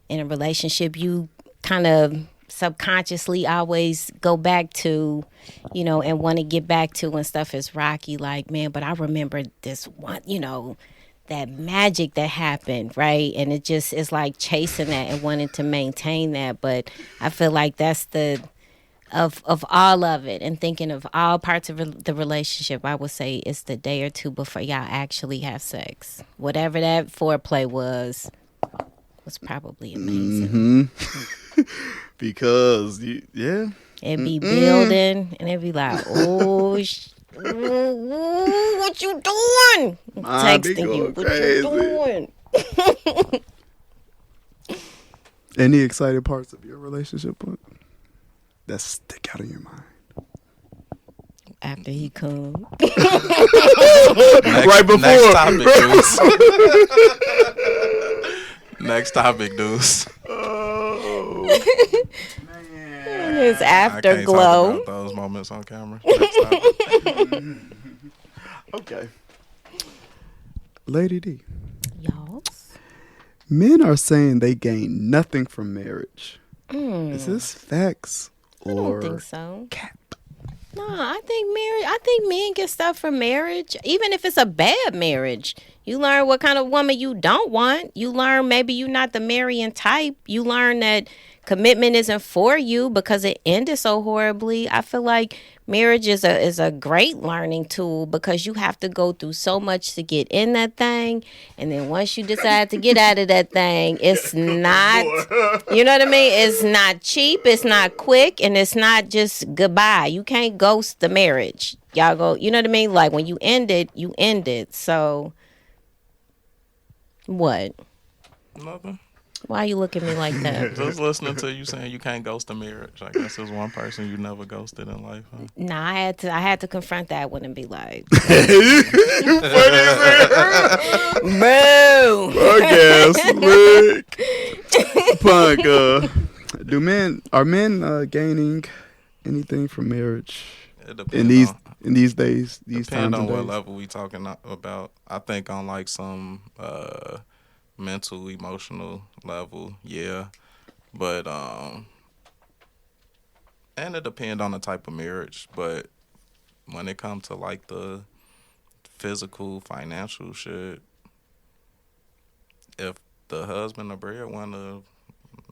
in a relationship you kind of subconsciously always go back to, you know, and want to get back to when stuff is rocky. Like, man, but I remember this one, you know, that magic that happened, right? And it just is like chasing that and wanting to maintain that. But I feel like that's the of all of it, and thinking of all parts of the relationship, I would say it's the day or two before y'all actually have sex. Whatever that foreplay was probably amazing. Because it'd be building, and it'd be like, oh, what you doing? Texting you, what you doing? Any exciting parts of your relationship that stick out in your mind? After he come. Right before. Next topic, Deuce. Next topic, Deuce. Oh, man. His I can't afterglow. talk about those moments on camera. Next topic. Okay. Lady D. Y'all. Men are saying they gain nothing from marriage. Is this facts I or don't think so. cap? No, I think men get stuff from marriage, even if it's a bad marriage. You learn what kind of woman you don't want. You learn maybe you're not the marrying type. You learn that commitment isn't for you because it ended so horribly. I feel like marriage is a great learning tool because you have to go through so much to get in that thing, and then once you decide to get out of that thing, it's not, you know what I mean? It's not cheap, it's not quick, and it's not just goodbye. You can't ghost the marriage. Y'all go, you know what I mean? Like when you end it, you end it. So what? Nothing. Why you look at me like that? Just listening to you saying you can't ghost a marriage. I guess there's one person you never ghosted in life, huh? Nah, I had to confront that one and be like, boo. Punk, are men gaining anything from marriage It depends in these days, these depend times on and what days? level we talking about. I think on like some mental, emotional level, yeah. But and it depends on the type of marriage. But when it comes to like the physical, financial shit, if the husband or breadwinner,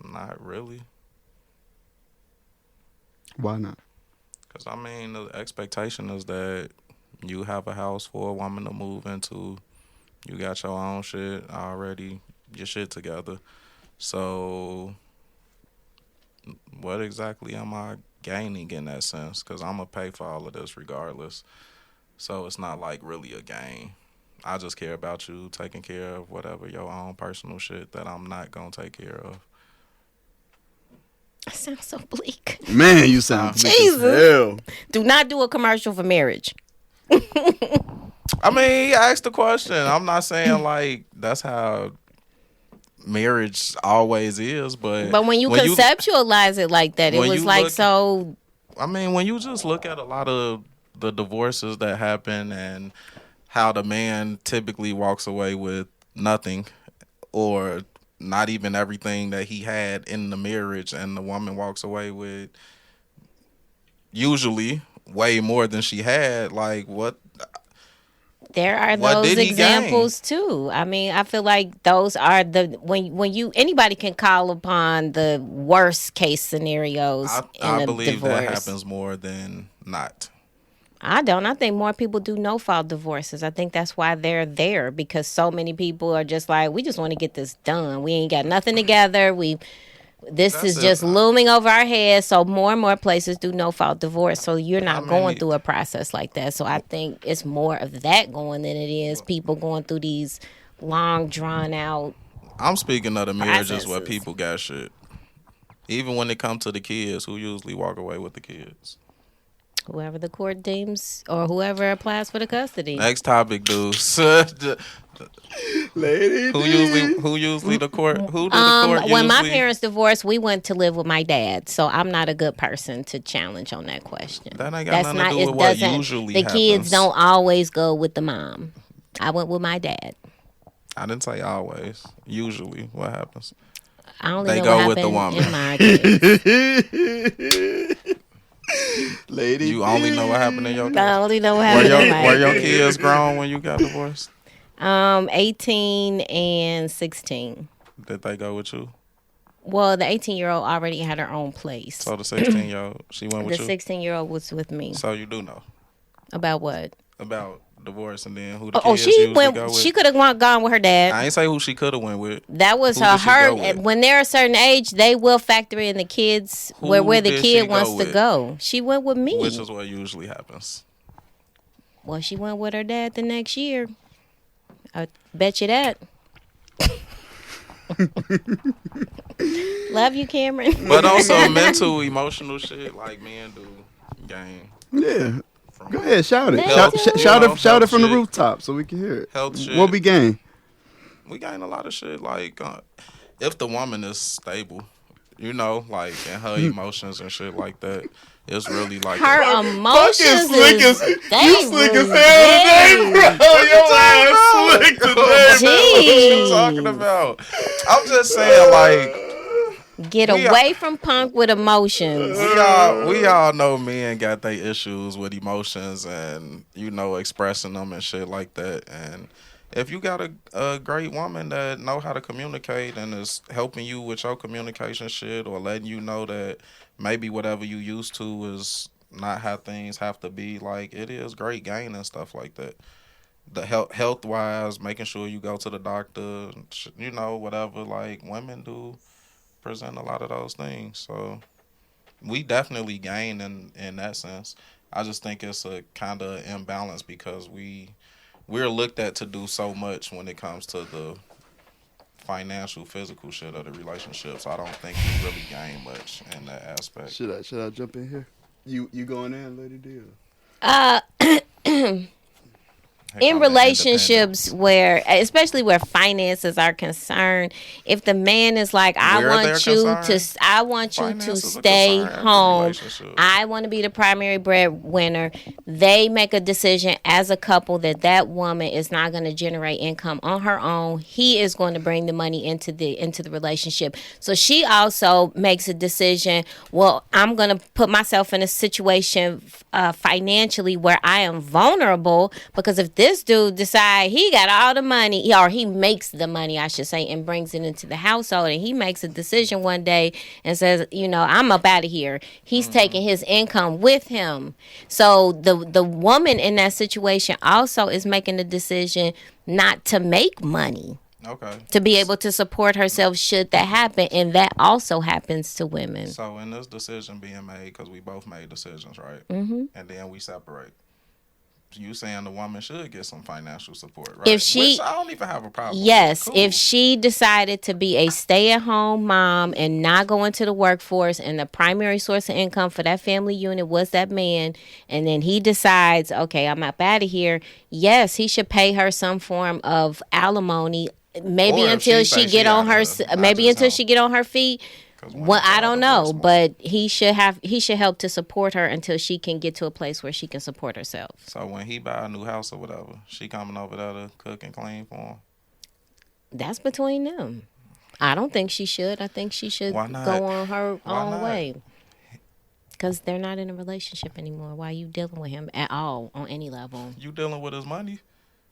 not really. Why not? Because, I mean, the expectation is that you have a house for a woman to move into. You got your own shit already, your shit together. So, what exactly am I gaining in that sense? Because I'm going to pay for all of this regardless. So, it's not like really a gain. I just care about you taking care of whatever your own personal shit that I'm not going to take care of. That sounds so bleak. Man, you sound bleak as hell. Do not do a commercial for marriage. I mean, he asked the question. I'm not saying like that's how marriage always is, but when you conceptualize it like that, it was like so. I mean, when you just look at a lot of the divorces that happen and how the man typically walks away with nothing or not even everything that he had in the marriage, and the woman walks away with usually way more than she had, like what? There are those examples too. I mean, I feel like those are when you anybody can call upon the worst case scenarios in a believe divorce. That happens more than not. I don't. I think more people do no-fault divorces. I think that's why they're there, because so many people are just like, we just want to get this done. We ain't got nothing together. This is just looming over our heads. So more and more places do no-fault divorce. So you're not going through a process like that. So I think it's more of that going than it is people going through these long, drawn-out I'm speaking of the marriages processes where people got shit. Even when it comes to the kids, who usually walk away with the kids? Whoever the court deems or whoever applies for the custody. Next topic, Deuce. Lady Who usually the court? Who did the court usually? When my parents divorced, we went to live with my dad, so I'm not a good person to challenge on that question. That ain't got nothing to do with what usually the happens. kids don't always go with the mom. I went with my dad. I didn't say always. Usually, what happens? I only They know go what with the happened woman. in my case. Lady, You only know what happened in your case. I only know what happened in my Were your case. kids grown when you got divorced? 18 and 16. Did they go with you? Well, the 18-year-old already had her own place. So the 16-year-old, she went with The you? 16-year-old was with me. So you do know About what? about divorce and then who the Oh, kids she usually went. go with? She could have gone with her dad. I ain't say who she could have went with. That was Who her. did she go with? When they're a certain age, they will factor in the kids Who where the did kid she go wants to with? go. She went with me. Which is what usually happens. Well, she went with her dad the next year. I bet you that. Love you, Cameron. But on some mental, emotional shit like men do, game. Yeah. Go ahead, shout it. Health, Shout it from the shit. rooftop so we can hear it. Health shit. What we gain? We gain a lot of shit. Like, if the woman is stable, you know, like, in her emotions and shit like that, it's really like Her emotions Fucking slick is as they you slick as was hell today, very- bro. Your ass slick today, What you Jeez. talking about? I'm just saying, like, Get We away from punk with emotions. we all know men got their issues with emotions and, you know, expressing them and shit like that. And if you got a great woman that know how to communicate and is helping you with your communication shit or letting you know that maybe whatever you used to is not how things have to be, like, it is great gain and stuff like that. The health wise, making sure you go to the doctor, you know, whatever, like, women do present a lot of those things. So we definitely gain in that sense. I just think it's a kind of imbalance because we're looked at to do so much when it comes to the financial, physical shit of the relationship. So I don't think we really gain much in that aspect. Should I jump in here? You going in, Lady Deal? In relationships where, especially where finances are concerned, if the man is like, I Where want they're you concerned, to finances are stay concerned in home. relationships. I want to be the primary breadwinner. They make a decision as a couple that woman is not going to generate income on her own. He is going to bring the money into the relationship. So she also makes a decision. Well, I'm going to put myself in a situation financially where I am vulnerable, because if this dude decide he got all the money, or he makes the money, I should say, and brings it into the household, and he makes a decision one day and says, you know, I'm up out of here. He's taking his income with him. So the woman in that situation also is making the decision not to make money. Okay. To be able to support herself should that happen, and that also happens to women. So in this decision being made, because we both made decisions, right? Mm-hmm. And then we separate. You saying the woman should get some financial support, right? If she, which I don't even have a problem. yes, with. Cool. if she decided to be a stay-at-home mom and not go into the workforce, and the primary source of income for that family unit was that man, and then he decides, okay, I'm up out of here. Yes, he should pay her some form of alimony. Maybe Or if until she she say get she on her, outta there, maybe not until just she him. get on her feet. 'Cause Well, I don't know, divorce, but he should help to support her until she can get to a place where she can support herself. So when he buy a new house or whatever, she coming over there to cook and clean for him. That's between them. I don't think she should. I think she should Why not? go on her Why own not? way. Because they're not in a relationship anymore. Why are you dealing with him at all on any level? You dealing with his money?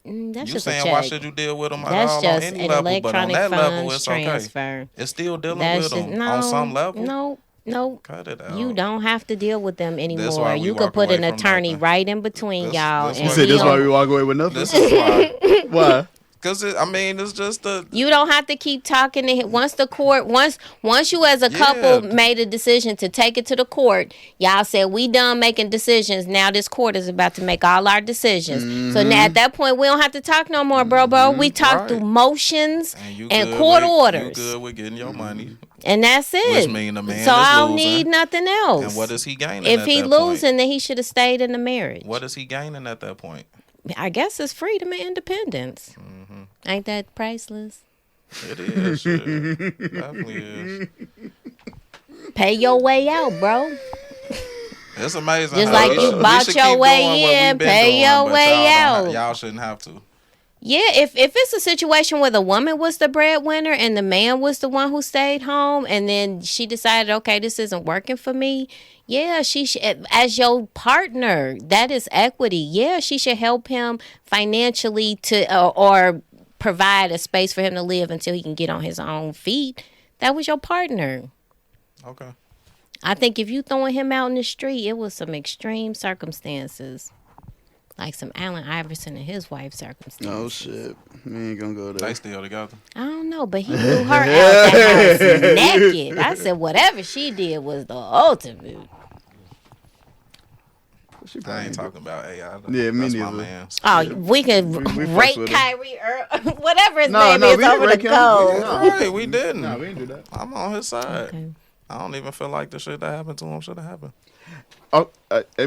That's You just a saying check. why should you deal with him at That's all just on any an level? But on electronic that level, funds it's okay. transfer. It's still dealing That's with just, him no, on some level. No. Cut it out. You don't have to deal with them why anymore. we You could walk put away an from attorney nothing. right in between y'all. this and You why said he this why don't- we walk away with nothing? This is why. Why? Because, it's just the... You don't have to keep talking to him. Once you as a couple Yeah. made a decision to take it to the court, y'all said we done making decisions. Now this court is about to make all our decisions. So now at that point we don't have to talk no more, bro. We talk Right. through motions you and good court with- orders, You good with getting your money. and that's it. Which mean the man so is I don't losing. need nothing else. And what is he gaining if at he that losing, point? then he should have stayed in the marriage. What is he gaining at that point? I guess it's freedom and independence. Ain't that priceless? It is. Shit. Definitely is. Pay your way out, bro. It's amazing. Just how like we you should, we bought should your keep way doing what in, we've been pay doing, your but way y'all out. y'all shouldn't have to. Yeah, if it's a situation where the woman was the breadwinner and the man was the one who stayed home, and then she decided, okay, this isn't working for me. Yeah, she should, as your partner, that is equity. Yeah, she should help him financially to or provide a space for him to live until he can get on his own feet. That was your partner. Okay. I think if you throwing him out in the street, it was some extreme circumstances. Like some Allen Iverson and his wife circumstances. Oh shit, we ain't gonna go there. They still together. I don't know, but he threw her out the house naked. I said whatever she did was the ultimate. I ain't talking about AI. Yeah, me That's neither. my man. Oh, we could we rate fucks with Kyrie whatever his No, name no, is we didn't over the rate him. cold. Right, we didn't. Nah, we didn't do that. I'm on his side. Okay. I don't even feel like the shit that happened to him should have happened. Oh,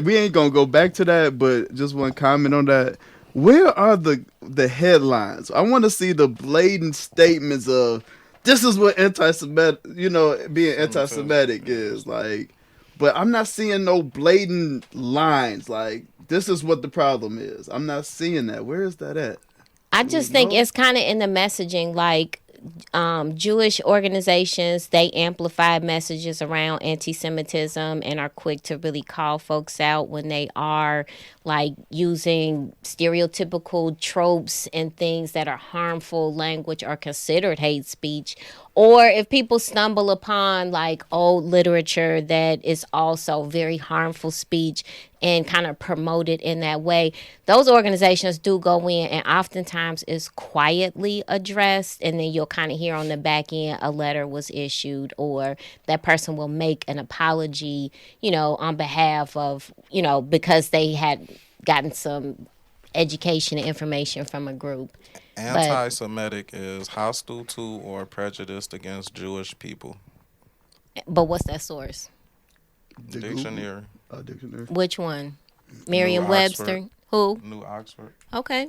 we ain't gonna go back to that, but just one comment on that. Where are the headlines? I want to see the blatant statements of this is what anti-Semitic, being anti-Semitic is like. But I'm not seeing no blatant lines like this is what the problem is. I'm not seeing that. Where is that at? I just think it's kind of in the messaging, like Jewish organizations, they amplify messages around anti-Semitism and are quick to really call folks out when they are like using stereotypical tropes and things that are harmful language or considered hate speech. Or if people stumble upon like old literature that is also very harmful speech and kind of promote it in that way, those organizations do go in and oftentimes is quietly addressed, and then you'll kind of hear on the back end a letter was issued or that person will make an apology, on behalf of, because they had gotten some education and information from a group. Anti-Semitic is hostile to or prejudiced against Jewish people. But what's that source? Dictionary. Dictionary. Which one? Merriam-Webster? Who? New Oxford. Okay.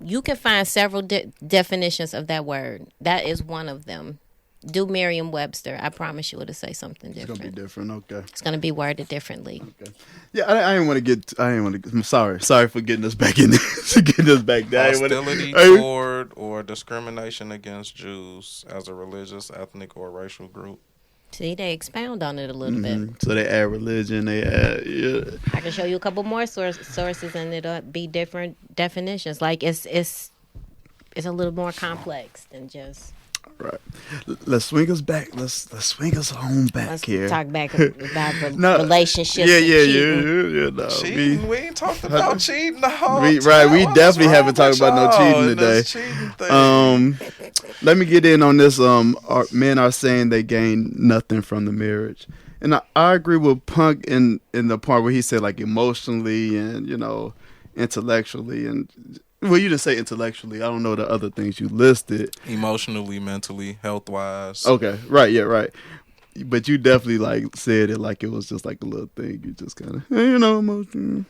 You can find several definitions of that word. That is one of them. Do Merriam-Webster. I promise you it'll say something different. It's gonna be different. Okay. It's gonna be worded differently. Okay. Yeah, I didn't want to get. I'm sorry for getting us back in there. Getting us back there. Hostility toward or discrimination against Jews as a religious, ethnic, or racial group. See, they expound on it a little bit. So they add religion. They add. Yeah. I can show you a couple more sources, and it'll be different definitions. Like it's a little more complex than just. Right. Let's swing us back. Let's swing us home back Let's here. talk back about relationships. Yeah. Cheating. We ain't talked about cheating the whole We definitely haven't talked about no cheating today. Let me get in on this. Men are saying they gain nothing from the marriage, and I agree with Punk in the part where he said like emotionally and intellectually and. Well, you didn't say intellectually. I don't know the other things you listed. Emotionally, mentally, health-wise. Okay, right, yeah, right. But you definitely like said it like it was just like a little thing. You just kind of, emotional,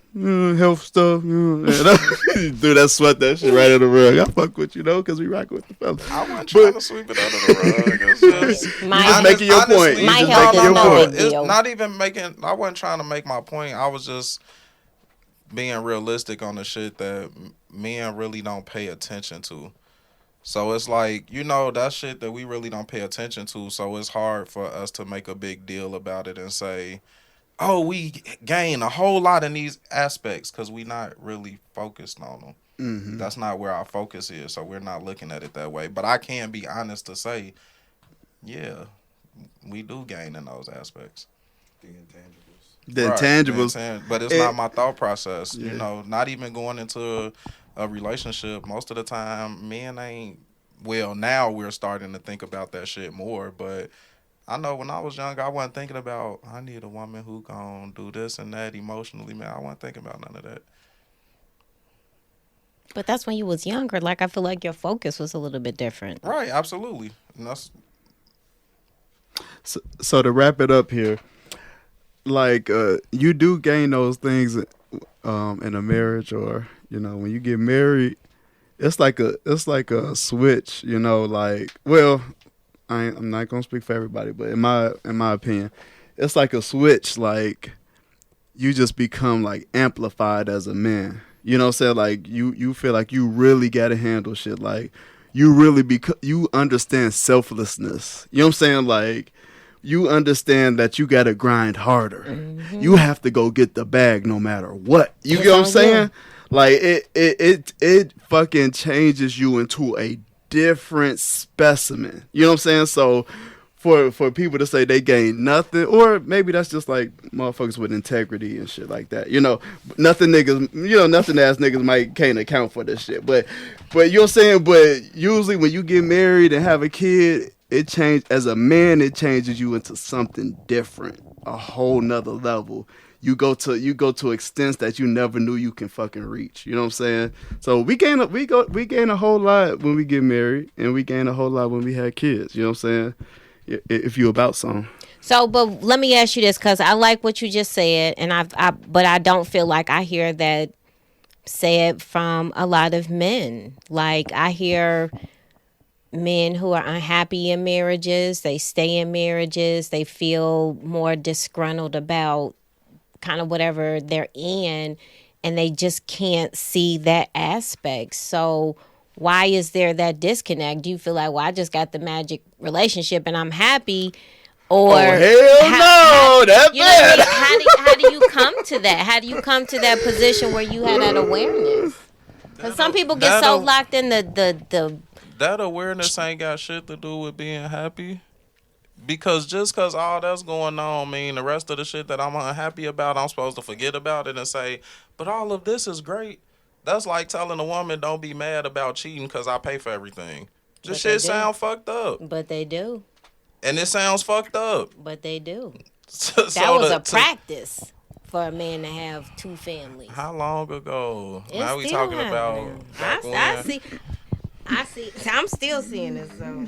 health stuff. You threw that sweat that shit right in the rug. I fuck with you though, because we rock with the fellas. I wasn't trying to sweep it under the rug. It's just, you just making your point. My health is no big deal. It's not even making. I wasn't trying to make my point. I was just being realistic on the shit that men really don't pay attention to. So it's like, that shit that we really don't pay attention to. So it's hard for us to make a big deal about it and say, oh, we gain a whole lot in these aspects because we not really focused on them. Mm-hmm. That's not where our focus is. So we're not looking at it that way. But I can be honest to say, yeah, we do gain in those aspects. The intangibles. The intangibles. But it's not my thought process. Yeah. Not even going into a relationship. Most of the time, men ain't. Well, now we're starting to think about that shit more. But I know when I was young, I wasn't thinking about, I need a woman who gonna do this and that emotionally. Man, I wasn't thinking about none of that. But that's when you was younger. Like, I feel like your focus was a little bit different. Right, absolutely. And that's... So to wrap it up here, like you do gain those things in a marriage, or when you get married, it's like a switch, you know, like, well, I'm not gonna speak for everybody, but in my opinion, it's like a switch, like you just become like amplified as a man. You know what I'm saying? Like you feel like you really gotta handle shit. Like you really you understand selflessness. You know what I'm saying? Like you understand that you gotta grind harder. Mm-hmm. You have to go get the bag no matter what. You get what I'm saying? Like it fucking changes you into a different specimen. You know what I'm saying? So for people to say they gain nothing, or maybe that's just like motherfuckers with integrity and shit like that. You know, nothing ass niggas can't account for this shit. But you know what I'm saying? But usually when you get married and have a kid, as a man, it changes you into something different, a whole nother level. You go to extents that you never knew you can fucking reach. You know what I'm saying? So we gain a whole lot when we get married, and we gain a whole lot when we have kids. You know what I'm saying? If you about something. So, but let me ask you this, because I like what you just said, and but I don't feel like I hear that said from a lot of men. Like I hear men who are unhappy in marriages, they stay in marriages, they feel more disgruntled about kind of whatever they're in, and they just can't see that aspect. So why is there that disconnect? Do you feel like, well, I just got the magic relationship and I'm happy? Or hell no, that's bad. How do you come to that? How do you come to that position where you have that awareness? Because some people get so locked in the that awareness ain't got shit to do with being happy. Because just because all that's going on mean the rest of the shit that I'm unhappy about, I'm supposed to forget about it and say, but all of this is great. That's like telling a woman don't be mad about cheating because I pay for everything. This shit sound fucked up. But they do. And it sounds fucked up. But they do. That was a practice for a man to have two families. How long ago? It's now we talking about I see. I'm still seeing it, so...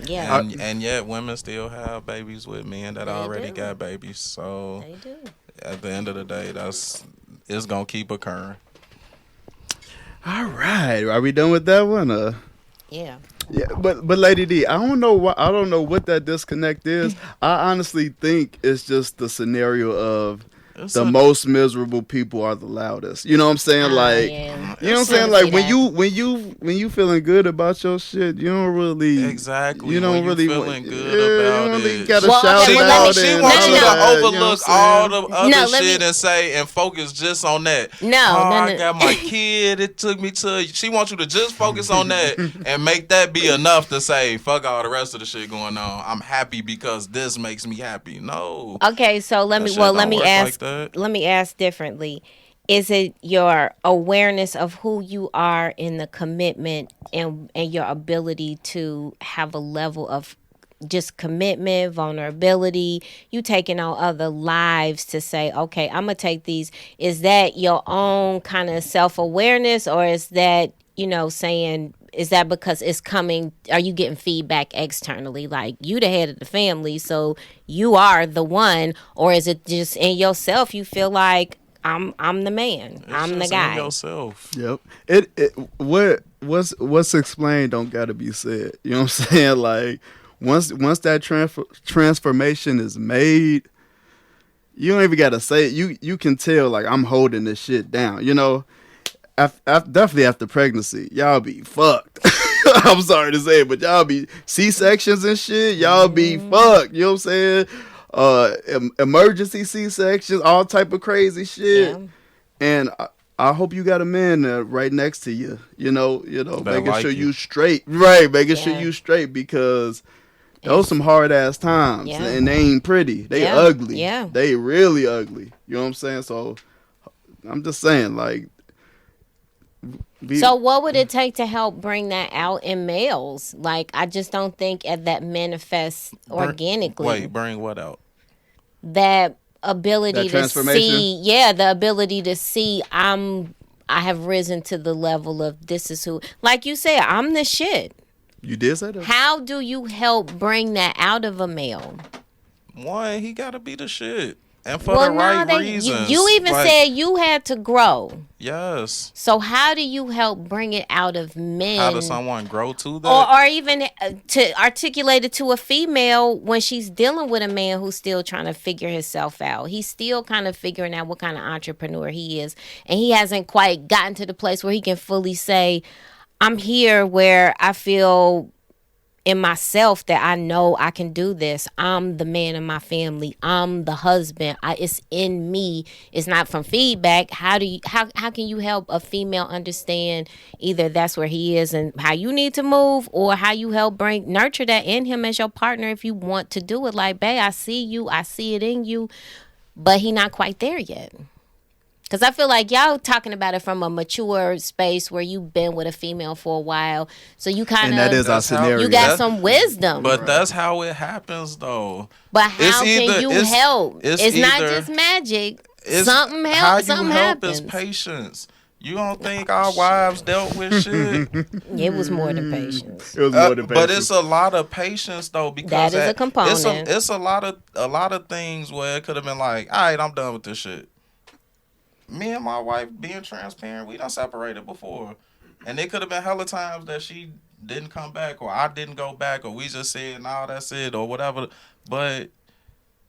Yeah, and yet women still have babies with men that already got babies. So they do. At the end of the day, it's gonna keep occurring. All right, are we done with that one? Yeah. Yeah, but Lady D, I don't know what that disconnect is. I honestly think it's just the scenario of most miserable people are the loudest. You know what I'm saying? Like, yeah. You know what I'm saying? Like when you feeling good about your shit, you don't really exactly. You don't really feeling good about it. You gotta shout it out. She wants you to overlook all the other shit and say and focus just on that. I got my kid. It took me to. She wants you to just focus on that and make that be enough to say fuck all the rest of the shit going on. I'm happy because this makes me happy. No. Okay, so let me ask. Let me ask differently. Is it your awareness of who you are in the commitment and your ability to have a level of just commitment, vulnerability, you taking on other lives to say, okay, I'm going to take these. Is that your own kind of self-awareness, or is that, saying, is that because it's coming, are you getting feedback externally? Like, you the head of the family, so you are the one, or is it just in yourself you feel like, I'm the man. I'm the guy. In yourself. Yep. What's explained don't gotta be said. You know what I'm saying? Like once that transformation is made, you don't even gotta say it. You can tell like I'm holding this shit down. Definitely after pregnancy, y'all be fucked. I'm sorry to say it, but y'all be C-sections and shit. Y'all be fucked. You know what I'm saying? Emergency C-sections, all type of crazy shit. Yeah. And I hope you got a man right next to you. Making sure you straight. Right, making sure you straight, because those some hard ass times, and they ain't pretty. They ugly. Yeah, they really ugly. You know what I'm saying? So I'm just saying, like. So what would it take to help bring that out in males? Like, I just don't think that manifests organically. Bring what out? That ability to see. Yeah, the ability to see I have risen to the level of this is who, like you said, I'm the shit. You did say that. How do you help bring that out of a male? One, he gotta be the shit. and for the right reasons. You even like, said you had to grow. Yes. So how do you help bring it out of men? How does someone grow to that? Or even to articulate it to a female when she's dealing with a man who's still trying to figure himself out. He's still kind of figuring out what kind of entrepreneur he is. And he hasn't quite gotten to the place where he can fully say, I'm here where I feel in myself that I know I can do this. I'm the man in my family. I'm the husband. It's in me. It's not from feedback. How can you help a female understand either that's where he is and how you need to move, or how you help nurture that in him as your partner if you want to do it? Like, babe, I see you. I see it in you, but he not quite there yet. Because I feel like y'all talking about it from a mature space where you've been with a female for a while. So you kind of... And that is our scenario. You got some wisdom. But that's how it happens, though. But how can you help? It's not just magic. Something helps. Something happens. Is patience. You don't think our wives dealt with shit? It was more than patience. It was more than patience. But it's a lot of patience, though, because that is a component. It's a lot of things where it could have been like, all right, I'm done with this shit. Me and my wife being transparent, we done separated before. And it could have been hella times that she didn't come back, or I didn't go back, or we just said, nah, that's it, or whatever. But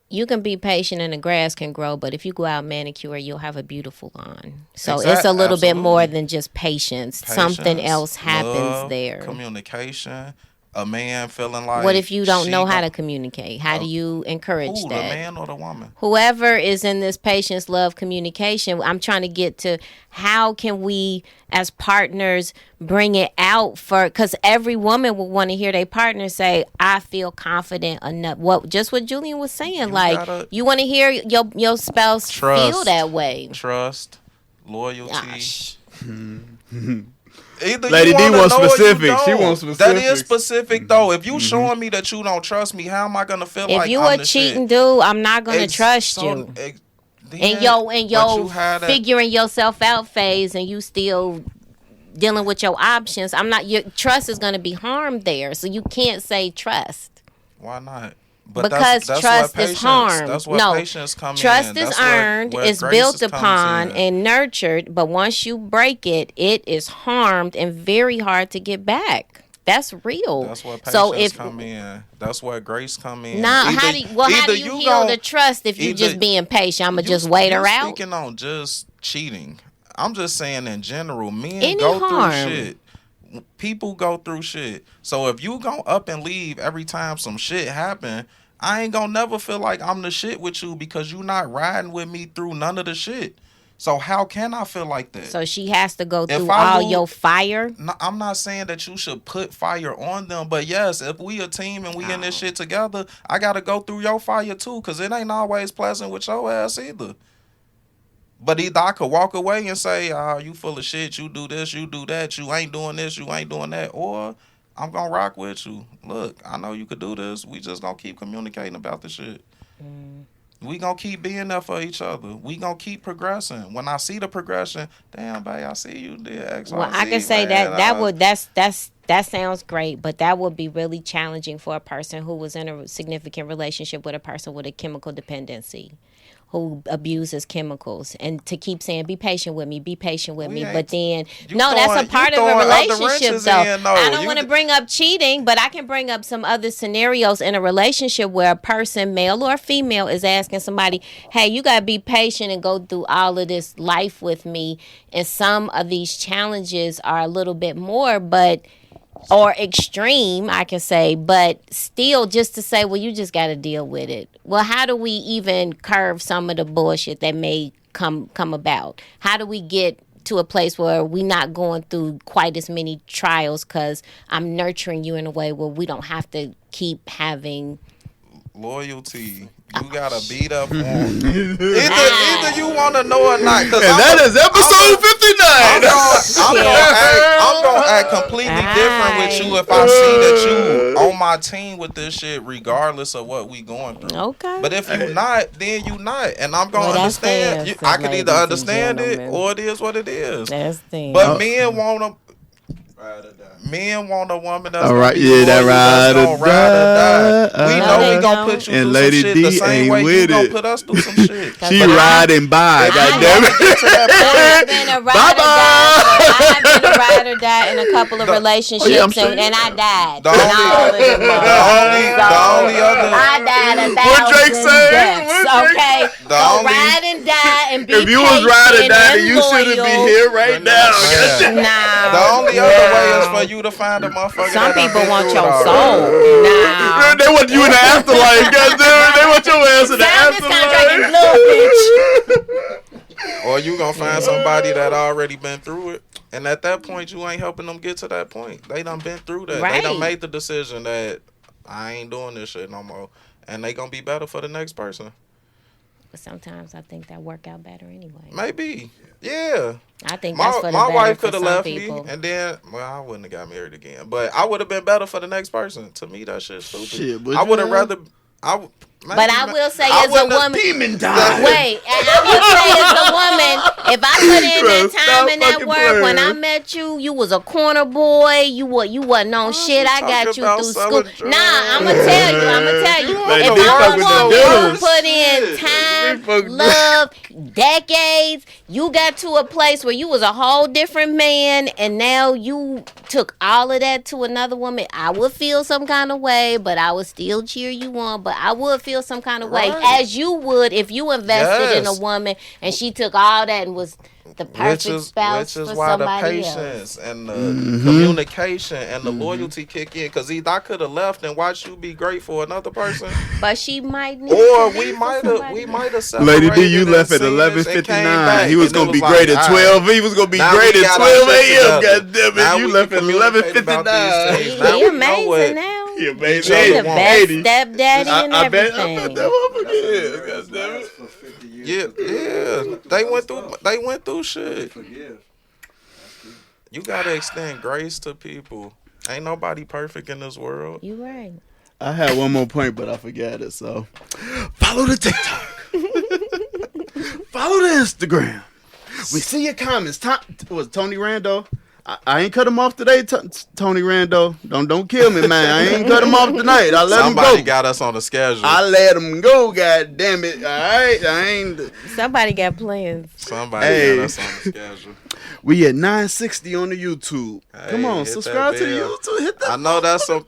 you can be patient and the grass can grow, but if you go out manicure, you'll have a beautiful lawn. So it's a little bit more than just patience. Something else happens love, there. Communication. A man feeling like... What if you don't know how to communicate? How do you encourage that? The man or the woman? Whoever is in this patience, love, communication, I'm trying to get to how can we as partners bring it out for... Because every woman would want to hear their partner say, I feel confident enough. Just what Julian was saying. You want to hear your spouse feel that way. Trust. Loyalty. Either Lady D wants specifics. She wants specifics. That is specific, though. If you showing me that you don't trust me, how am I gonna feel like I'm the shit? If you a cheating dude, I'm not gonna trust you. And your figuring yourself out phase, and you still dealing with your options. Your trust is gonna be harmed there. So you can't say trust. Why not? Because trust is harmed. That's where patience comes in. Trust is earned, is built upon, and nurtured. But once you break it, it is harmed and very hard to get back. That's real. That's where patience come in. That's where grace come in. How do you heal the trust if you just being patient? I'm going to just wait her out? Speaking on just cheating. I'm just saying in general, men go through shit. People go through shit. So if you go up and leave every time some shit happen, I ain't gonna never feel like I'm the shit with you because you not riding with me through none of the shit. So how can I feel like that? So she has to go through all your fire? No, I'm not saying that you should put fire on them, but yes, if we a team and we in this shit together, I gotta go through your fire too, because it ain't always pleasant with your ass either. But either I could walk away and say, you full of shit, you do this, you do that, you ain't doing this, you ain't doing that, or I'm going to rock with you. Look, I know you could do this. We just going to keep communicating about the shit. We going to keep being there for each other. We going to keep progressing. When I see the progression, damn, babe, I see you did X, Well, Y, Z, I can say that sounds great, but that would be really challenging for a person who was in a significant relationship with a person with a chemical dependency, who abuses chemicals, and to keep saying, be patient with me, but then, that's a part of a relationship, though. I don't want to bring up cheating, but I can bring up some other scenarios in a relationship where a person, male or female, is asking somebody, hey, you got to be patient and go through all of this life with me, and some of these challenges are a little bit more, or extreme, I can say, but still just to say, well, you just got to deal with it. Well, how do we even curve some of the bullshit that may come about? How do we get to a place where we're not going through quite as many trials because I'm nurturing you in a way where we don't have to keep having loyalty? You gotta beat up on either you want to know or not. And that is episode 59. I'm gonna act completely different with you if I see that you on my team with this shit, regardless of what we going through. Okay. But if you not, then you not, and I'm gonna understand. I can either understand it or it is what it is. That's the But men want to. Ride or die. Men want a woman that's All right, gonna be yeah, loyal, that that's ride gonna or ride or die. die. We No, know they we gonna don't. put you And through Lady some shit D the same ain't way with you gonna it. put us through some shit. She But riding by, I goddamn it. Get to that I've point. been a ride or die. I've been a ride or die in a couple of relationships, sure and I died. The in only- all of them the only other- I died a What Drake thousand say? deaths. What Drake Okay, The so only- ride and die and be If you was patient ride or die, and then you shouldn't be loyal. here right now. Man. Nah, The only other way is for you to find a motherfucker. Some that done people been want through it your already. soul. Nah. They want you in the afterlife, goddamn. They want your ass in the Sign this contract and afterlife. little bitch. Or you gonna find somebody that already been through it. And at that point, you ain't helping them get to that point. They done been through that. They done Right. made the decision that I ain't doing this shit no more. And they gonna be better for the next person. But sometimes I think that work out better anyway. Maybe. Yeah. I think that's for the My better wife for could have some left people. me, and then, well, I wouldn't have got married again. But I would have been better for the next person. To me, that shit's stupid. Shit, would I you would have have? rather. But I will say, I as a wouldn't have- woman, Demon die. wait, and I will say, as a woman, if I put in Bro, that time stop and that fucking work, when I playing. met you, you was a corner boy. You wasn't on shit. I got talking you about through selling school. drugs. Nah, I'ma tell you. Like, If they I'm a fucking woman the who put in They time, fucking- love, decades, you got to a place where you was a whole different man, and now you took all of that to another woman. I would feel some kind of way, but I would still cheer you on. But I would feel some kind of way, Right. as you would if you invested in a Yes. woman and she took all that and was the perfect spouse which is for why the somebody else. patience and the Mm-hmm. communication and the loyalty kick in. Because either I could have left and watched you be great for another person, But she might need or to we leave for might somebody have else. separated. Lady D, you and left at seen this and came 11:59. back, He was and gonna it be like, great at all 12. He was gonna be now great we at got 12 our shit a.m. together. God damn Now it, you we left can at communicate about 11:59. these He, things. Now he we know amazing what- now. He amazing. He He the the one. best 80. stepdaddy and I bet everything. that motherfucker is. God damn it. For 50 years. Yeah. They went through shit. Forgive. You gotta extend grace to people. Ain't nobody perfect in this world. You right. I had one more point, but I forgot it. So, follow the TikTok. Follow the Instagram. We see your comments. Was Tony Rando? I ain't cut him off today, Tony Rando. Don't kill me, man. I ain't cut him off tonight. I let Somebody him go. got us on the schedule. I let him go. God damn it! All right, I ain't. Somebody got plans. Somebody Hey. got us on the schedule. We at 960 on the YouTube. Come Hey, on, hit subscribe that to the bell. YouTube. Hit that. I know that's some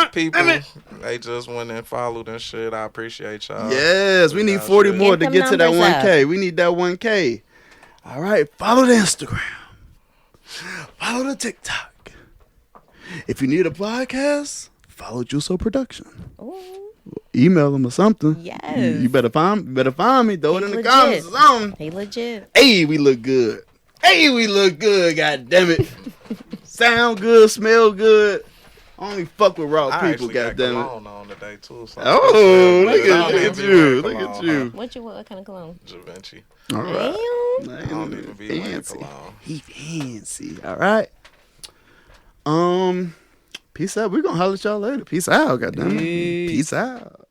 people. Damn it. They just went and followed and shit. I appreciate y'all. Yes, we need Yeah, 40 shit. more Get to them get to that numbers 1K. We need that 1K. All right, follow the Instagram. Follow the TikTok. If you need a podcast, follow Juso Production. Ooh, Email them or something. yes. You better find me. Throw it in the legit. comments or something. He legit. Hey, we look good. God damn it. Sound good, smell good. I only fuck with raw I people, actually got god damn it. cologne on today too. So Oh, I look don't at even be you. wearing Look at cologne, you. What kind of cologne? huh? Givenchy. All right. Damn. I don't even be wearing Fancy. cologne. He fancy. All right. Peace out. We're gonna holler at y'all later. Peace out, goddamn it. Peace out.